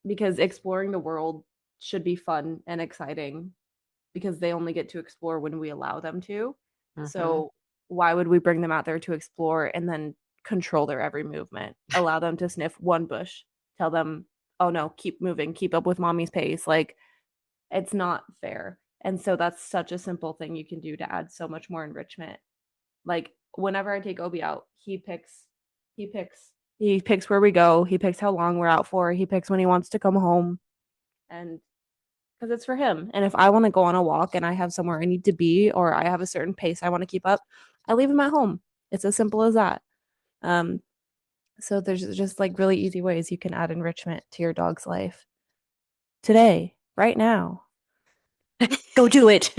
because exploring the world should be fun and exciting, because they only get to explore when we allow them to. Mhm. So why would we bring them out there to explore and then control their every movement? Allow them to sniff one bush, tell them, "Oh no, keep moving, keep up with mommy's pace." Like it's not fair. And so that's such a simple thing you can do to add so much more enrichment. Like whenever I take Obi out, he picks he picks where we go, he picks how long we're out for, he picks when he wants to come home. And because it's for him. And if I want to go on a walk and I have somewhere I need to be, or I have a certain pace I want to keep up, I leave him at home. It's as simple as that. Um, so there's just like really easy ways you can add enrichment to your dog's life today, right now. Go do it.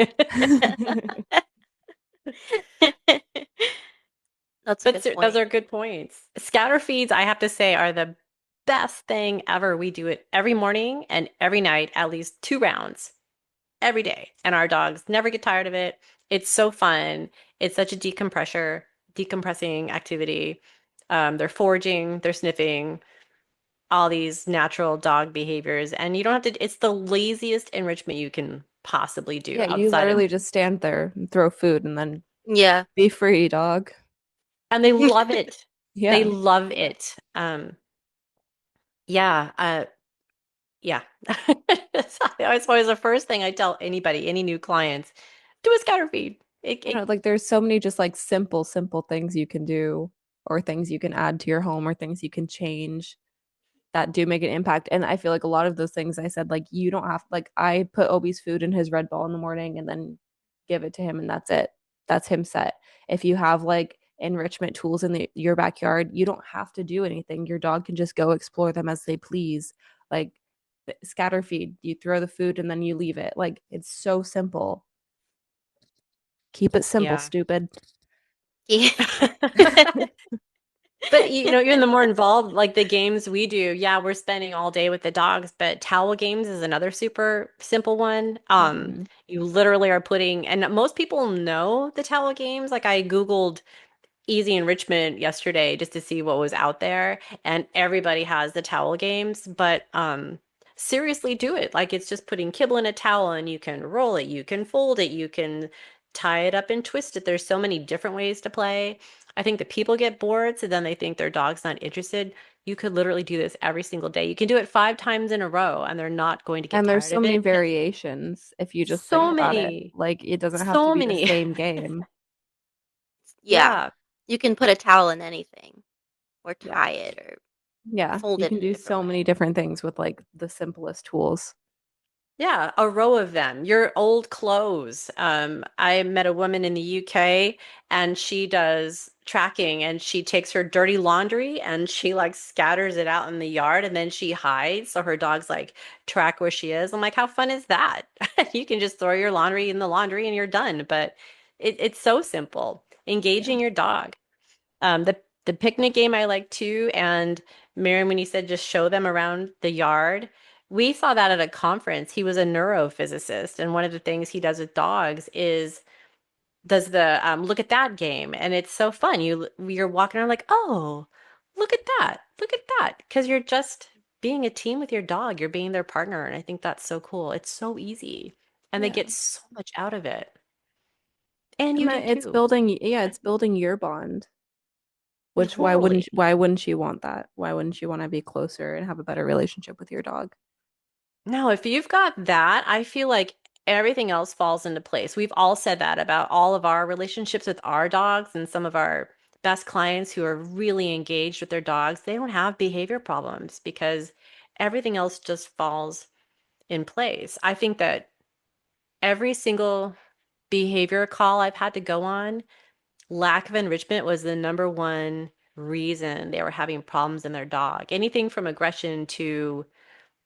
That's a But good those point. are good points. Scatter feeds, I have to say, are the best thing ever. We do it every morning and every night, at least 2 rounds every day. And our dogs never get tired of it. It's so fun. It's such a decompressing activity. They're foraging, they're sniffing, all these natural dog behaviors. And you don't have to, it's the laziest enrichment you can possibly do Yeah, you outside of, literally just stand there and throw food and then Yeah. be free, dog. and they love it. They Yeah. love it. Yeah. Yeah. That's always the first thing I tell anybody, any new clients, do a scatter feed. I don't know, like there's so many just like simple things you can do, or things you can add to your home, or things you can change that do make an impact. And I feel like a lot of those things I said, like you don't have, like I put Obi's food in his red ball in the morning and then give it to him, and that's it. That's him set. If you have like enrichment tools in your backyard, you don't have to do anything. Your dog can just go explore them as they please. Like scatter feed, you throw the food and then you leave it. Like it's so simple. Keep it simple, Yeah. stupid. Yeah. But even the more involved, like the games we do, yeah, we're spending all day with the dogs, but towel games is another super simple one. Mhm. You literally are putting, and most people know the towel games. Like I Googled easy enrichment yesterday just to see what was out there, and everybody has the towel games, but seriously do it. Like it's just putting kibble in a towel and you can roll it, you can fold it, you can tie it up and twist it. There's so many different ways to play. I think that people get bored, so then they think their dog's not interested. You could literally do this every single day. You can do it 5 times in a row and they're not going to get And there's tired so of many it. variations if you just think So about it. many, Like it doesn't have to so be the many. same game. Yeah. Yeah. You can put a towel in anything or Yeah. tie it or Yeah. fold You it can in a do different so many way. different things with like the simplest tools. Yeah, a row of them. Your old clothes. I met a woman in the UK and she does tracking and she takes her dirty laundry and she like scatters it out in the yard and then she hides so her dogs like track where she is. I'm like, how fun is that? You can just throw your laundry in the laundry and you're done. But it's so simple. Yeah. Engaging your dog. The picnic game I like too, and Maren, when you said just show them around the yard, we saw that at a conference. He was a neurophysicist, and one of the things he does with dogs is does the look at that game, and it's so fun. You're walking around like, oh, look at that, because you're just being a team with your dog. You're being their partner, and I think that's so cool. It's so easy, and they Yeah. get so much out of it, and you And do then it's too. building, yeah, it's building your bond. Which Totally. why wouldn't you want that? Why wouldn't you want to be closer and have a better relationship with your dog? No, if you've got that, I feel like everything else falls into place. We've all said that about all of our relationships with our dogs and some of our best clients who are really engaged with their dogs. They don't have behavior problems because everything else just falls in place. I think that every single behavior call I've had to go on, lack of enrichment was the number one reason they were having problems in their dog. Anything from aggression to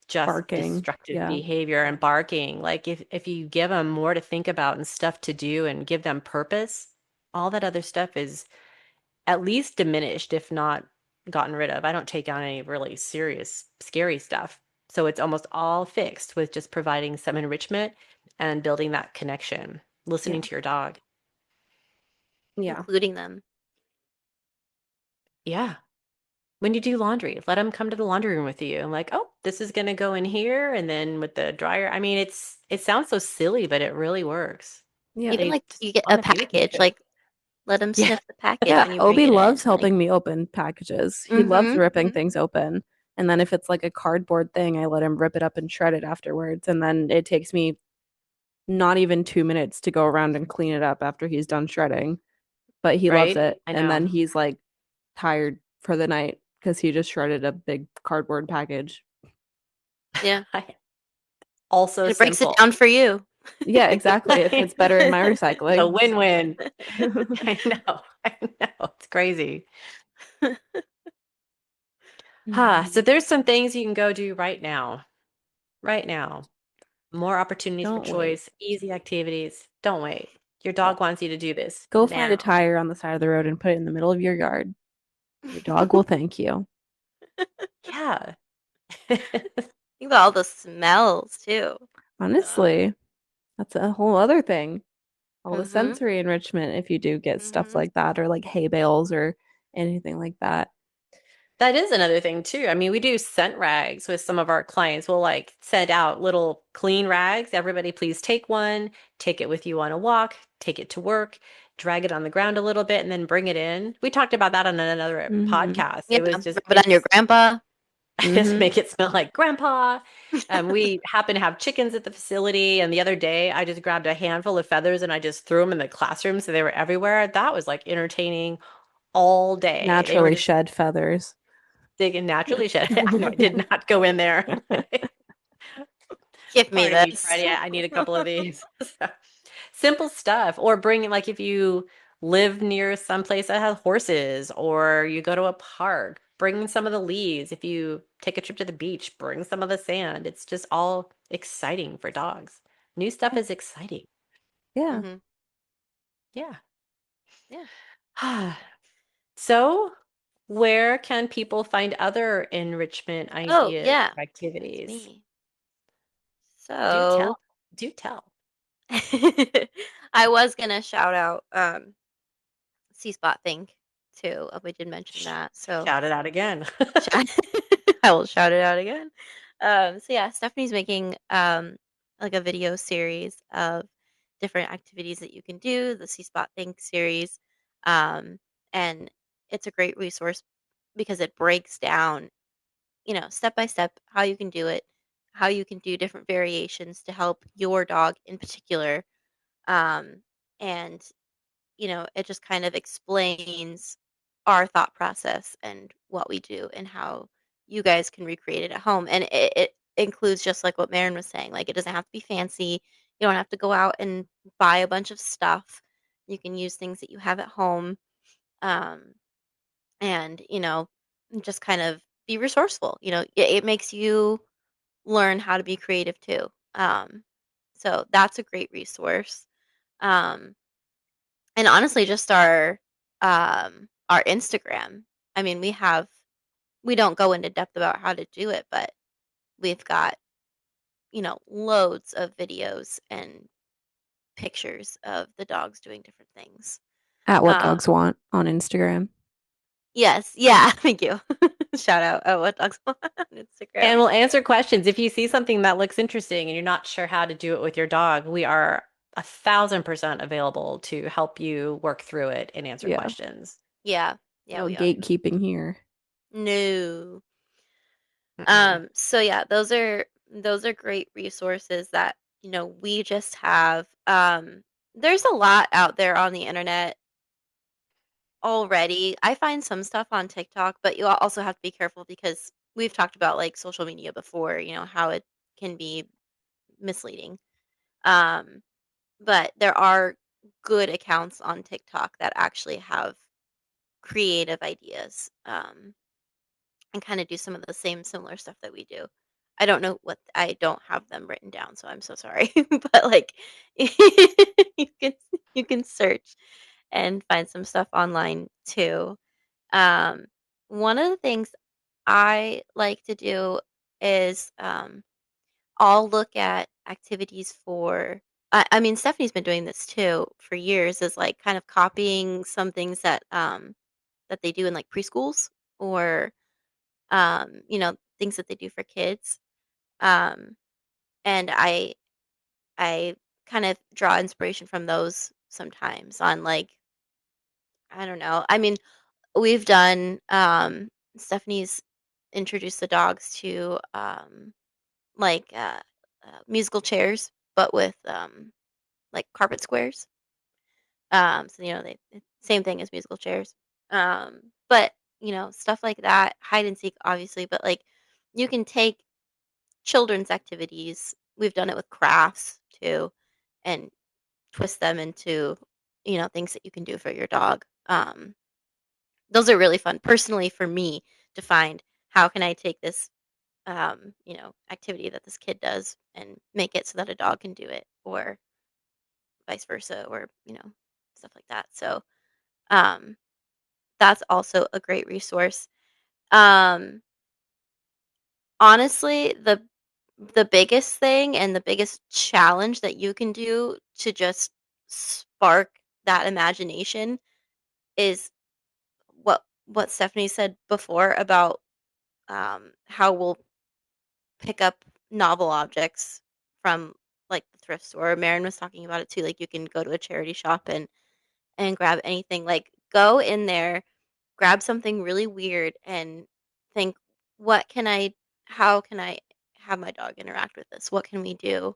just Barking. destructive Yeah. behavior and barking. Like if you give them more to think about and stuff to do and give them purpose, all that other stuff is at least diminished, if not gotten rid of. I don't take on any really serious, scary stuff. So it's almost all fixed with just providing some enrichment and building that connection, listening Yeah. to your dog. Yeah. Including them. Yeah. When you do laundry, let them come to the laundry room with you. I'm like, oh, this is gonna go in here, and then with the dryer. I mean, it sounds so silly, but it really works. Yeah. Even They like just you get a want to be with package, you. like let them Yeah, sniff the package Yeah. when you bring Obi it loves in. Like, helping me open packages. He loves mm-hmm. ripping things open. And then if it's like a cardboard thing, I let him rip it up and shred it afterwards. And then it takes me not even 2 minutes to go around and clean it up after he's done shredding. But he loves right. it. I And then know. he's like tired for the night because he just shredded a big cardboard package. Yeah. Also And it breaks it simple. down for you. Yeah, exactly. It fits better in my It's a recycling. win-win. I know. I know. It's crazy. So there's some things you can go do right now. Right now. More opportunities for Don't wait. choice, easy activities. Don't wait. Your Yeah. dog wants you to do this Go find a now. tire on the side of the road and put it in the middle of your yard. Your dog will thank you. Yeah. Think about all the smells too. Ugh. Honestly, that's a whole other thing. All the Mm-hmm. sensory enrichment if you do get stuff Mm-hmm. like that or like hay bales or anything like that. That is another thing too. I mean, we do scent rags with some of our clients. We'll like send out little clean rags. Everybody please take one, take it with you on a walk, take it to work, drag it on the ground a little bit, and then bring it in. We talked about that on another Mm-hmm. podcast. Yeah. It was just Rub it on your grandpa. just Mm-hmm. make it smell like grandpa. We happen to have chickens at the facility, and the other day I just grabbed a handful of feathers and I just threw them in the classroom so they were everywhere. That was like entertaining all day. They were Naturally just shed feathers. digging naturally shed. I know I did not go in there. Give me Pardon me, this. Freddie. I need a couple of these. So, simple stuff. Or bring like if you live near some place that has horses or you go to a park, bring some of the leaves. If you take a trip to the beach, bring some of the sand. It's just all exciting for dogs. New stuff is exciting. Yeah. Mm-hmm. Yeah. Yeah. So, where can people find other enrichment Oh, ideas yeah. or That's activities? me. Do So tell. Do tell. I was gonna shout out C Spot Think too. We did mention Sh- that. So Shout it out again. shout I will shout it out again. So yeah, Stephanie's making like a video series of different activities that you can do, the C Spot Think series. And it's a great resource because it breaks down, step by step how you can do it, how you can do different variations to help your dog in particular. Um, and it just kind of explains our thought process and what we do and how you guys can recreate it at home. And it includes just like what Maren was saying. Like it doesn't have to be fancy. You don't have to go out and buy a bunch of stuff. You can use things that you have at home. Um, and just kind of be resourceful. It makes you learn how to be creative too. So that's a great resource. Um, and honestly, just our Instagram. I mean, we don't go into depth about how to do it, but we've got loads of videos and pictures of the dogs doing different things. At What Um, Dogs Want on Instagram. yes, yeah, thank you. Shout out at what dogs want on Instagram. And we'll answer questions. If you see something that looks interesting and you're not sure how to do it with your dog, we are 1,000% available to help you work through it and answer Yeah. questions. Yeah, yeah, No we are. gatekeeping here. No. Mm-mm. So yeah, those are great resources that, we just have. There's a lot out there on the internet already. I find some stuff on TikTok, but you also have to be careful because we've talked about like social media before, how it can be misleading. Um, but there are good accounts on TikTok that actually have creative ideas. And kind of do some of the same similar stuff that we do. I don't have them written down, so I'm so sorry. But like you can you can search and find some stuff online too. Um, One of the things I like to do is I'll look at activities for I mean Stephanie's been doing this too for years, is like kind of copying some things that they do in like preschools or things that they do for kids. Um, and I kind of draw inspiration from those sometimes on like, I don't know. I mean, we've done Stephanie's introduced the dogs to like musical chairs, but with like carpet squares. So same thing as musical chairs. But stuff like that, hide and seek, obviously, but like you can take children's activities. We've done it with crafts too, and twist them into, things that you can do for your dog. Those are really fun, personally, for me to find how can I take this, activity that this kid does and make it so that a dog can do it, or vice versa, or stuff like that. So um, that's also a great resource. Um, Honestly, the biggest thing and the biggest challenge that you can do to just spark that imagination is what Stephanie said before about how we'll pick up novel objects from like the thrift store. Maren was talking about it too. Like you can go to a charity shop and grab anything. Like go in there, grab something really weird, and think, what can I? How can I have my dog interact with this? What can we do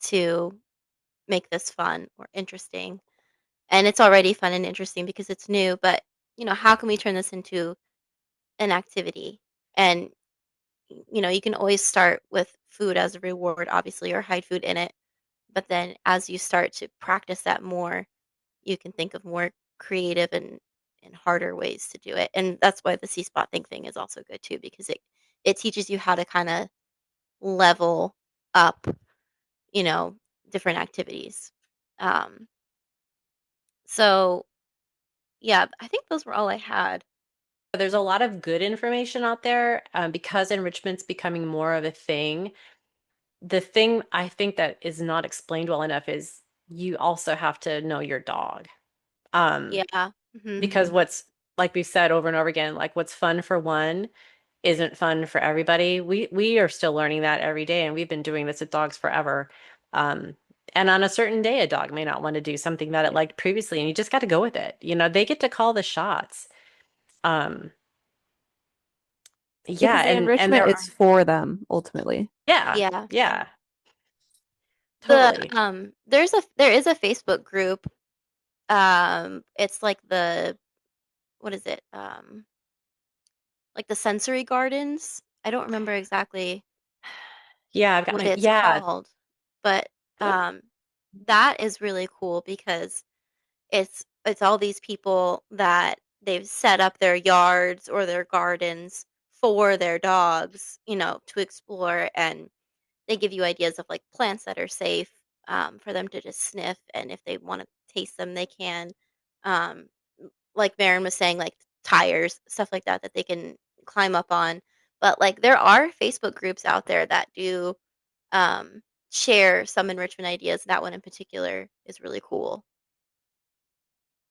to make this fun or interesting? And it's already fun and interesting because it's new, but how can we turn this into an activity? And you can always start with food as a reward, obviously, or hide food in it. But then as you start to practice that more, you can think of more creative and harder ways to do it. And that's why the see spot think thing is also good too, because it teaches you how to kind of level up, you know, different activities. Um, so yeah, I think those were all I had. There's a lot of good information out there because enrichment's becoming more of a thing. The thing I think that is not explained well enough is you also have to know your dog. Um, Yeah. Hmm. because what's like we've said over and over again, like what's fun for one isn't fun for everybody. We are still learning that every day, and we've been doing this with dogs forever. Um, and on a certain day, a dog may not want to do something that it liked previously, and you just got to go with it. They get to call the shots. Um, yeah, Because the and enrichment there is are for them ultimately. yeah, Yeah. yeah, totally. There is a Facebook group It's like the what is it? Like the sensory gardens. I don't remember exactly Yeah, I've got what my, it's yeah. called, but They- um, that is really cool because it's all these people that they've set up their yards or their gardens for their dogs, to explore, and they give you ideas of like plants that are safe for them to just sniff, and if they want to taste them, they can. Um, like Maren was saying, like tires, stuff like that that they can climb up on. But like there are Facebook groups out there that do um, share some enrichment ideas. That one in particular is really cool.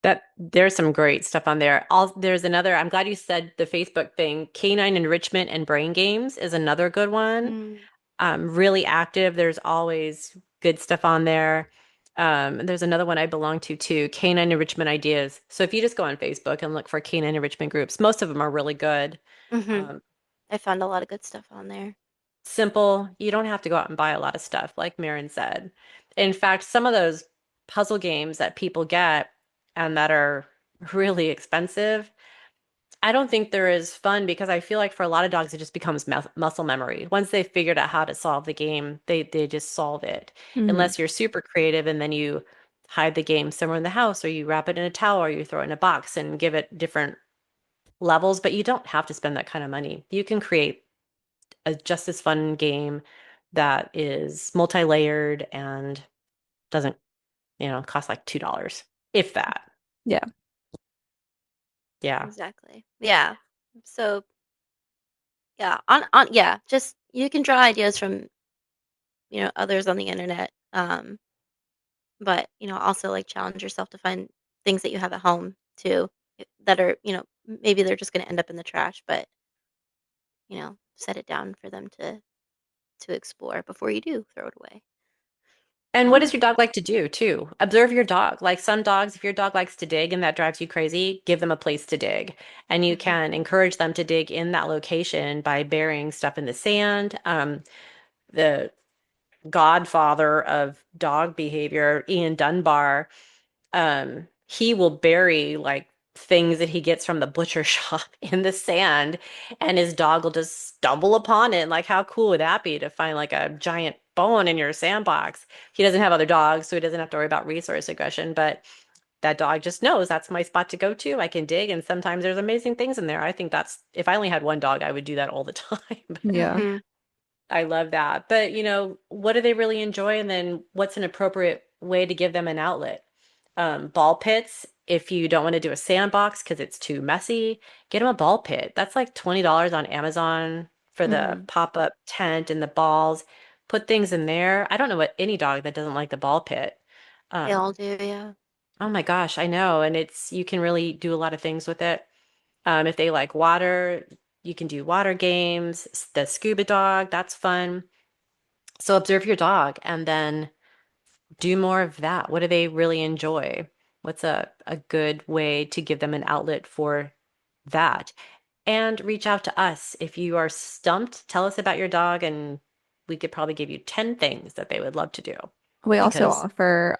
That there's some great stuff on there. There's another, I'm glad you said the Facebook thing. Canine enrichment and brain games is another good one. Mm. Really active. There's always good stuff on there. There's another one I belong to too, Canine Enrichment Ideas. So if you just go on Facebook and look for canine enrichment groups, most of them are really good. Hmm. Um, I found a lot of good stuff on there. Simple. You don't have to go out and buy a lot of stuff, like Maren said. In fact, some of those puzzle games that people get and that are really expensive, I don't think they're as fun because I feel like for a lot of dogs, it just becomes muscle memory. Once they've figured out how to solve the game, they just solve it. Hmm. Unless you're super creative and then you hide the game somewhere in the house or you wrap it in a towel or you throw it in a box and give it different levels, but you don't have to spend that kind of money. You can create a just as fun game that is multi-layered and doesn't, cost like $2, if that. Yeah. Yeah. Exactly. Yeah. So yeah, on yeah, just you can draw ideas from others on the internet. But also like challenge yourself to find things that you have at home too that are maybe they're just going to end up in the trash, but set it down for them to explore before you do throw it away. And what does Um, your dog like to do too? Observe your dog. Like some dogs, if your dog likes to dig and that drives you crazy, give them a place to dig. And you mhm. can encourage them to dig in that location by burying stuff in the sand. The godfather of dog behavior, Ian Dunbar, he will bury like things that he gets from the butcher shop in the sand, and his dog will just stumble upon it. Like, how cool would that be to find like a giant bone in your sandbox? He doesn't have other dogs, so he doesn't have to worry about resource aggression, but that dog just knows that's my spot to go to. I can dig, and sometimes there's amazing things in there. I think that's, if I only had one dog, I would do that all the time. Yeah. Mhm. I love that. But, what do they really enjoy? And then what's an appropriate way to give them an outlet? Ball pits, if you don't want to do a sandbox because it's too messy, get them a ball pit. That's like $20 on Amazon for the Hmm. pop-up tent and the balls. Put things in there. I don't know what any dog that doesn't like the ball pit. They all Um, do, yeah. oh my gosh, I know. And you can really do a lot of things with it. If they like water, you can do water games. The scuba dog, that's fun. So observe your dog and then do more of that. What do they really enjoy? What's a good way to give them an outlet for that? And reach out to us. If you are stumped, tell us about your dog, and we could probably give you 10 things that they would love to do. We also Because offer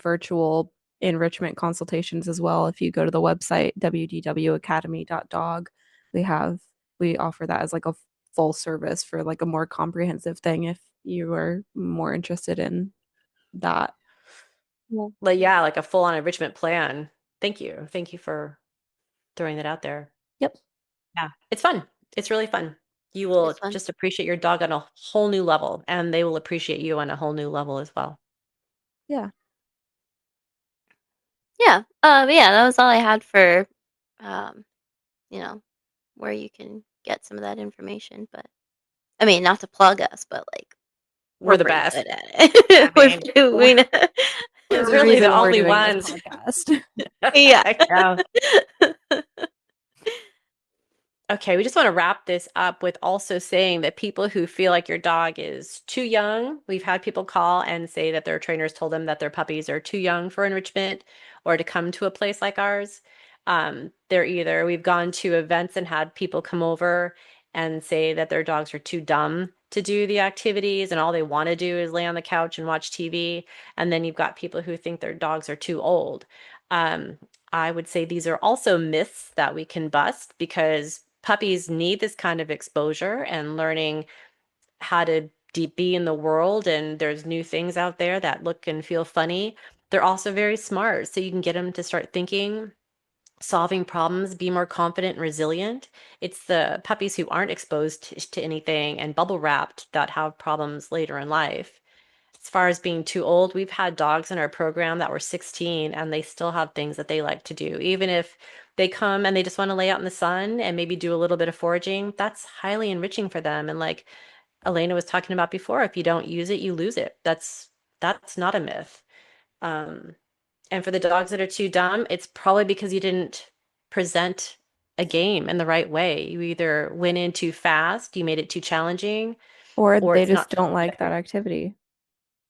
virtual enrichment consultations as well. If you go to the website wdwacademy.dog, we have we offer that as like a full service for like a more comprehensive thing if you are more interested in that. Yeah. like, yeah, like a full-on enrichment plan. Thank you. Thank you for throwing that out there. Yep. Yeah, it's fun. It's really fun. You It will is fun. just appreciate your dog on a whole new level, and they will appreciate you on a whole new level as well. Yeah. Yeah. Yeah, that was all I had for um, you know, where you can get some of that information, but I mean, not to plug us, but like We're we're the pretty best. good at I it. mean, We know. We're we're the really the reason we're only doing this ones. podcast. Yeah. Yeah. Okay, we just want to wrap this up with also saying that people who feel like your dog is too young, we've had people call and say that their trainers told them that their puppies are too young for enrichment or to come to a place like ours. We've gone to events and had people come over and say that their dogs are too dumb to do the activities and all they want to do is lay on the couch and watch TV. And then you've got people who think their dogs are too old. Um, I would say these are also myths that we can bust because puppies need this kind of exposure and learning how to be in the world. And there's new things out there that look and feel funny. They're also very smart. So you can get them to start thinking, solving problems, be more confident and resilient. It's the puppies who aren't exposed to anything and bubble wrapped that have problems later in life. As far as being too old, we've had dogs in our program that were 16 and they still have things that they like to do. Even if they come and they just want to lay out in the sun and maybe do a little bit of foraging, that's highly enriching for them. And like Elena was talking about before, if you don't use it, you lose it. That's not a myth. Um, and for the dogs that are too dumb, it's probably because you didn't present a game in the right way. You either went in too fast, you made it too challenging, Or or they it's just not don't taught like that right. activity.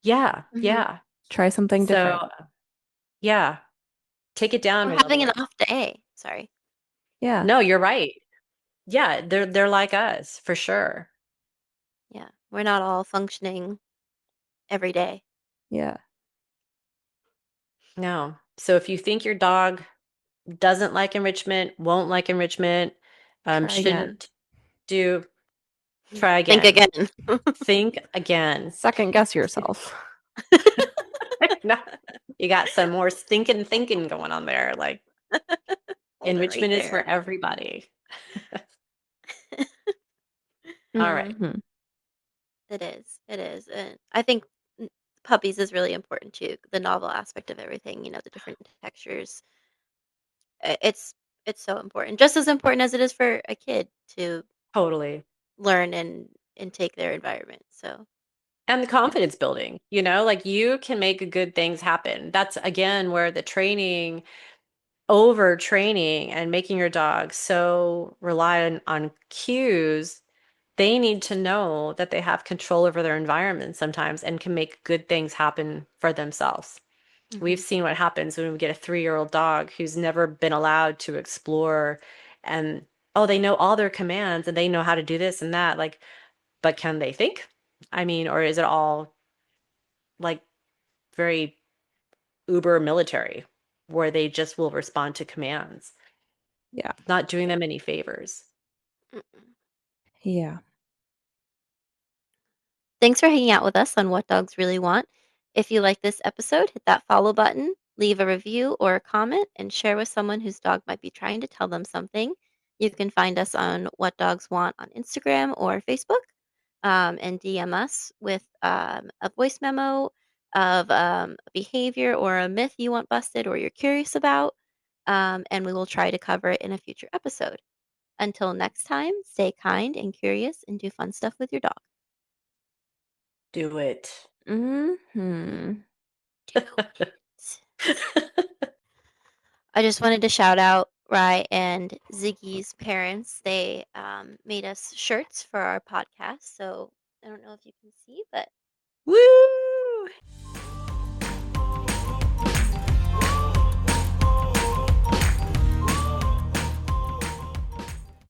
Yeah, Mhm. yeah. Try something So, different. yeah, take it down Or a having an level. off day. Sorry. Yeah. No, you're right. Yeah, they're like us for sure. Yeah. We're not all functioning every day. Yeah. No. So if you think your dog doesn't like enrichment, won't like enrichment, Try again. shouldn't do, try Think again. again. Think again. Second guess yourself. No, you got some more thinking going on there. Like Hold it right enrichment is for there. everybody. All right. Hmm. It is. It is. And I think n- puppies is really important too. The novel aspect of everything, the different textures. It's so important. Just as important as it is for a kid to Totally. learn and take their environment. So, And the Yeah. confidence building, like you can make good things happen. That's again where the training, overtraining and making your dog so reliant on cues, they need to know that they have control over their environment sometimes and can make good things happen for themselves. We've mhm. seen what happens when we get a 3-year-old dog who's never been allowed to explore and oh, they know all their commands and they know how to do this and that. Like, but can they think? I mean, or is it all like very uber military where they just will respond to commands, Yeah. not doing them any favors? Mm-mm. Yeah. Thanks for hanging out with us on What Dogs Really Want. If you like this episode, hit that follow button, leave a review or a comment, and share with someone whose dog might be trying to tell them something. You can find us on What Dogs Want on Instagram or Facebook, and DM us with a voice memo of a behavior or a myth you want busted or you're curious about, and we will try to cover it in a future episode. Until next time, stay kind and curious and do fun stuff with your dog. Do it. Hmm. Do it. I just wanted to shout out Rye and Ziggy's parents. They made us shirts for our podcast. So I don't know if you can see, but Woo!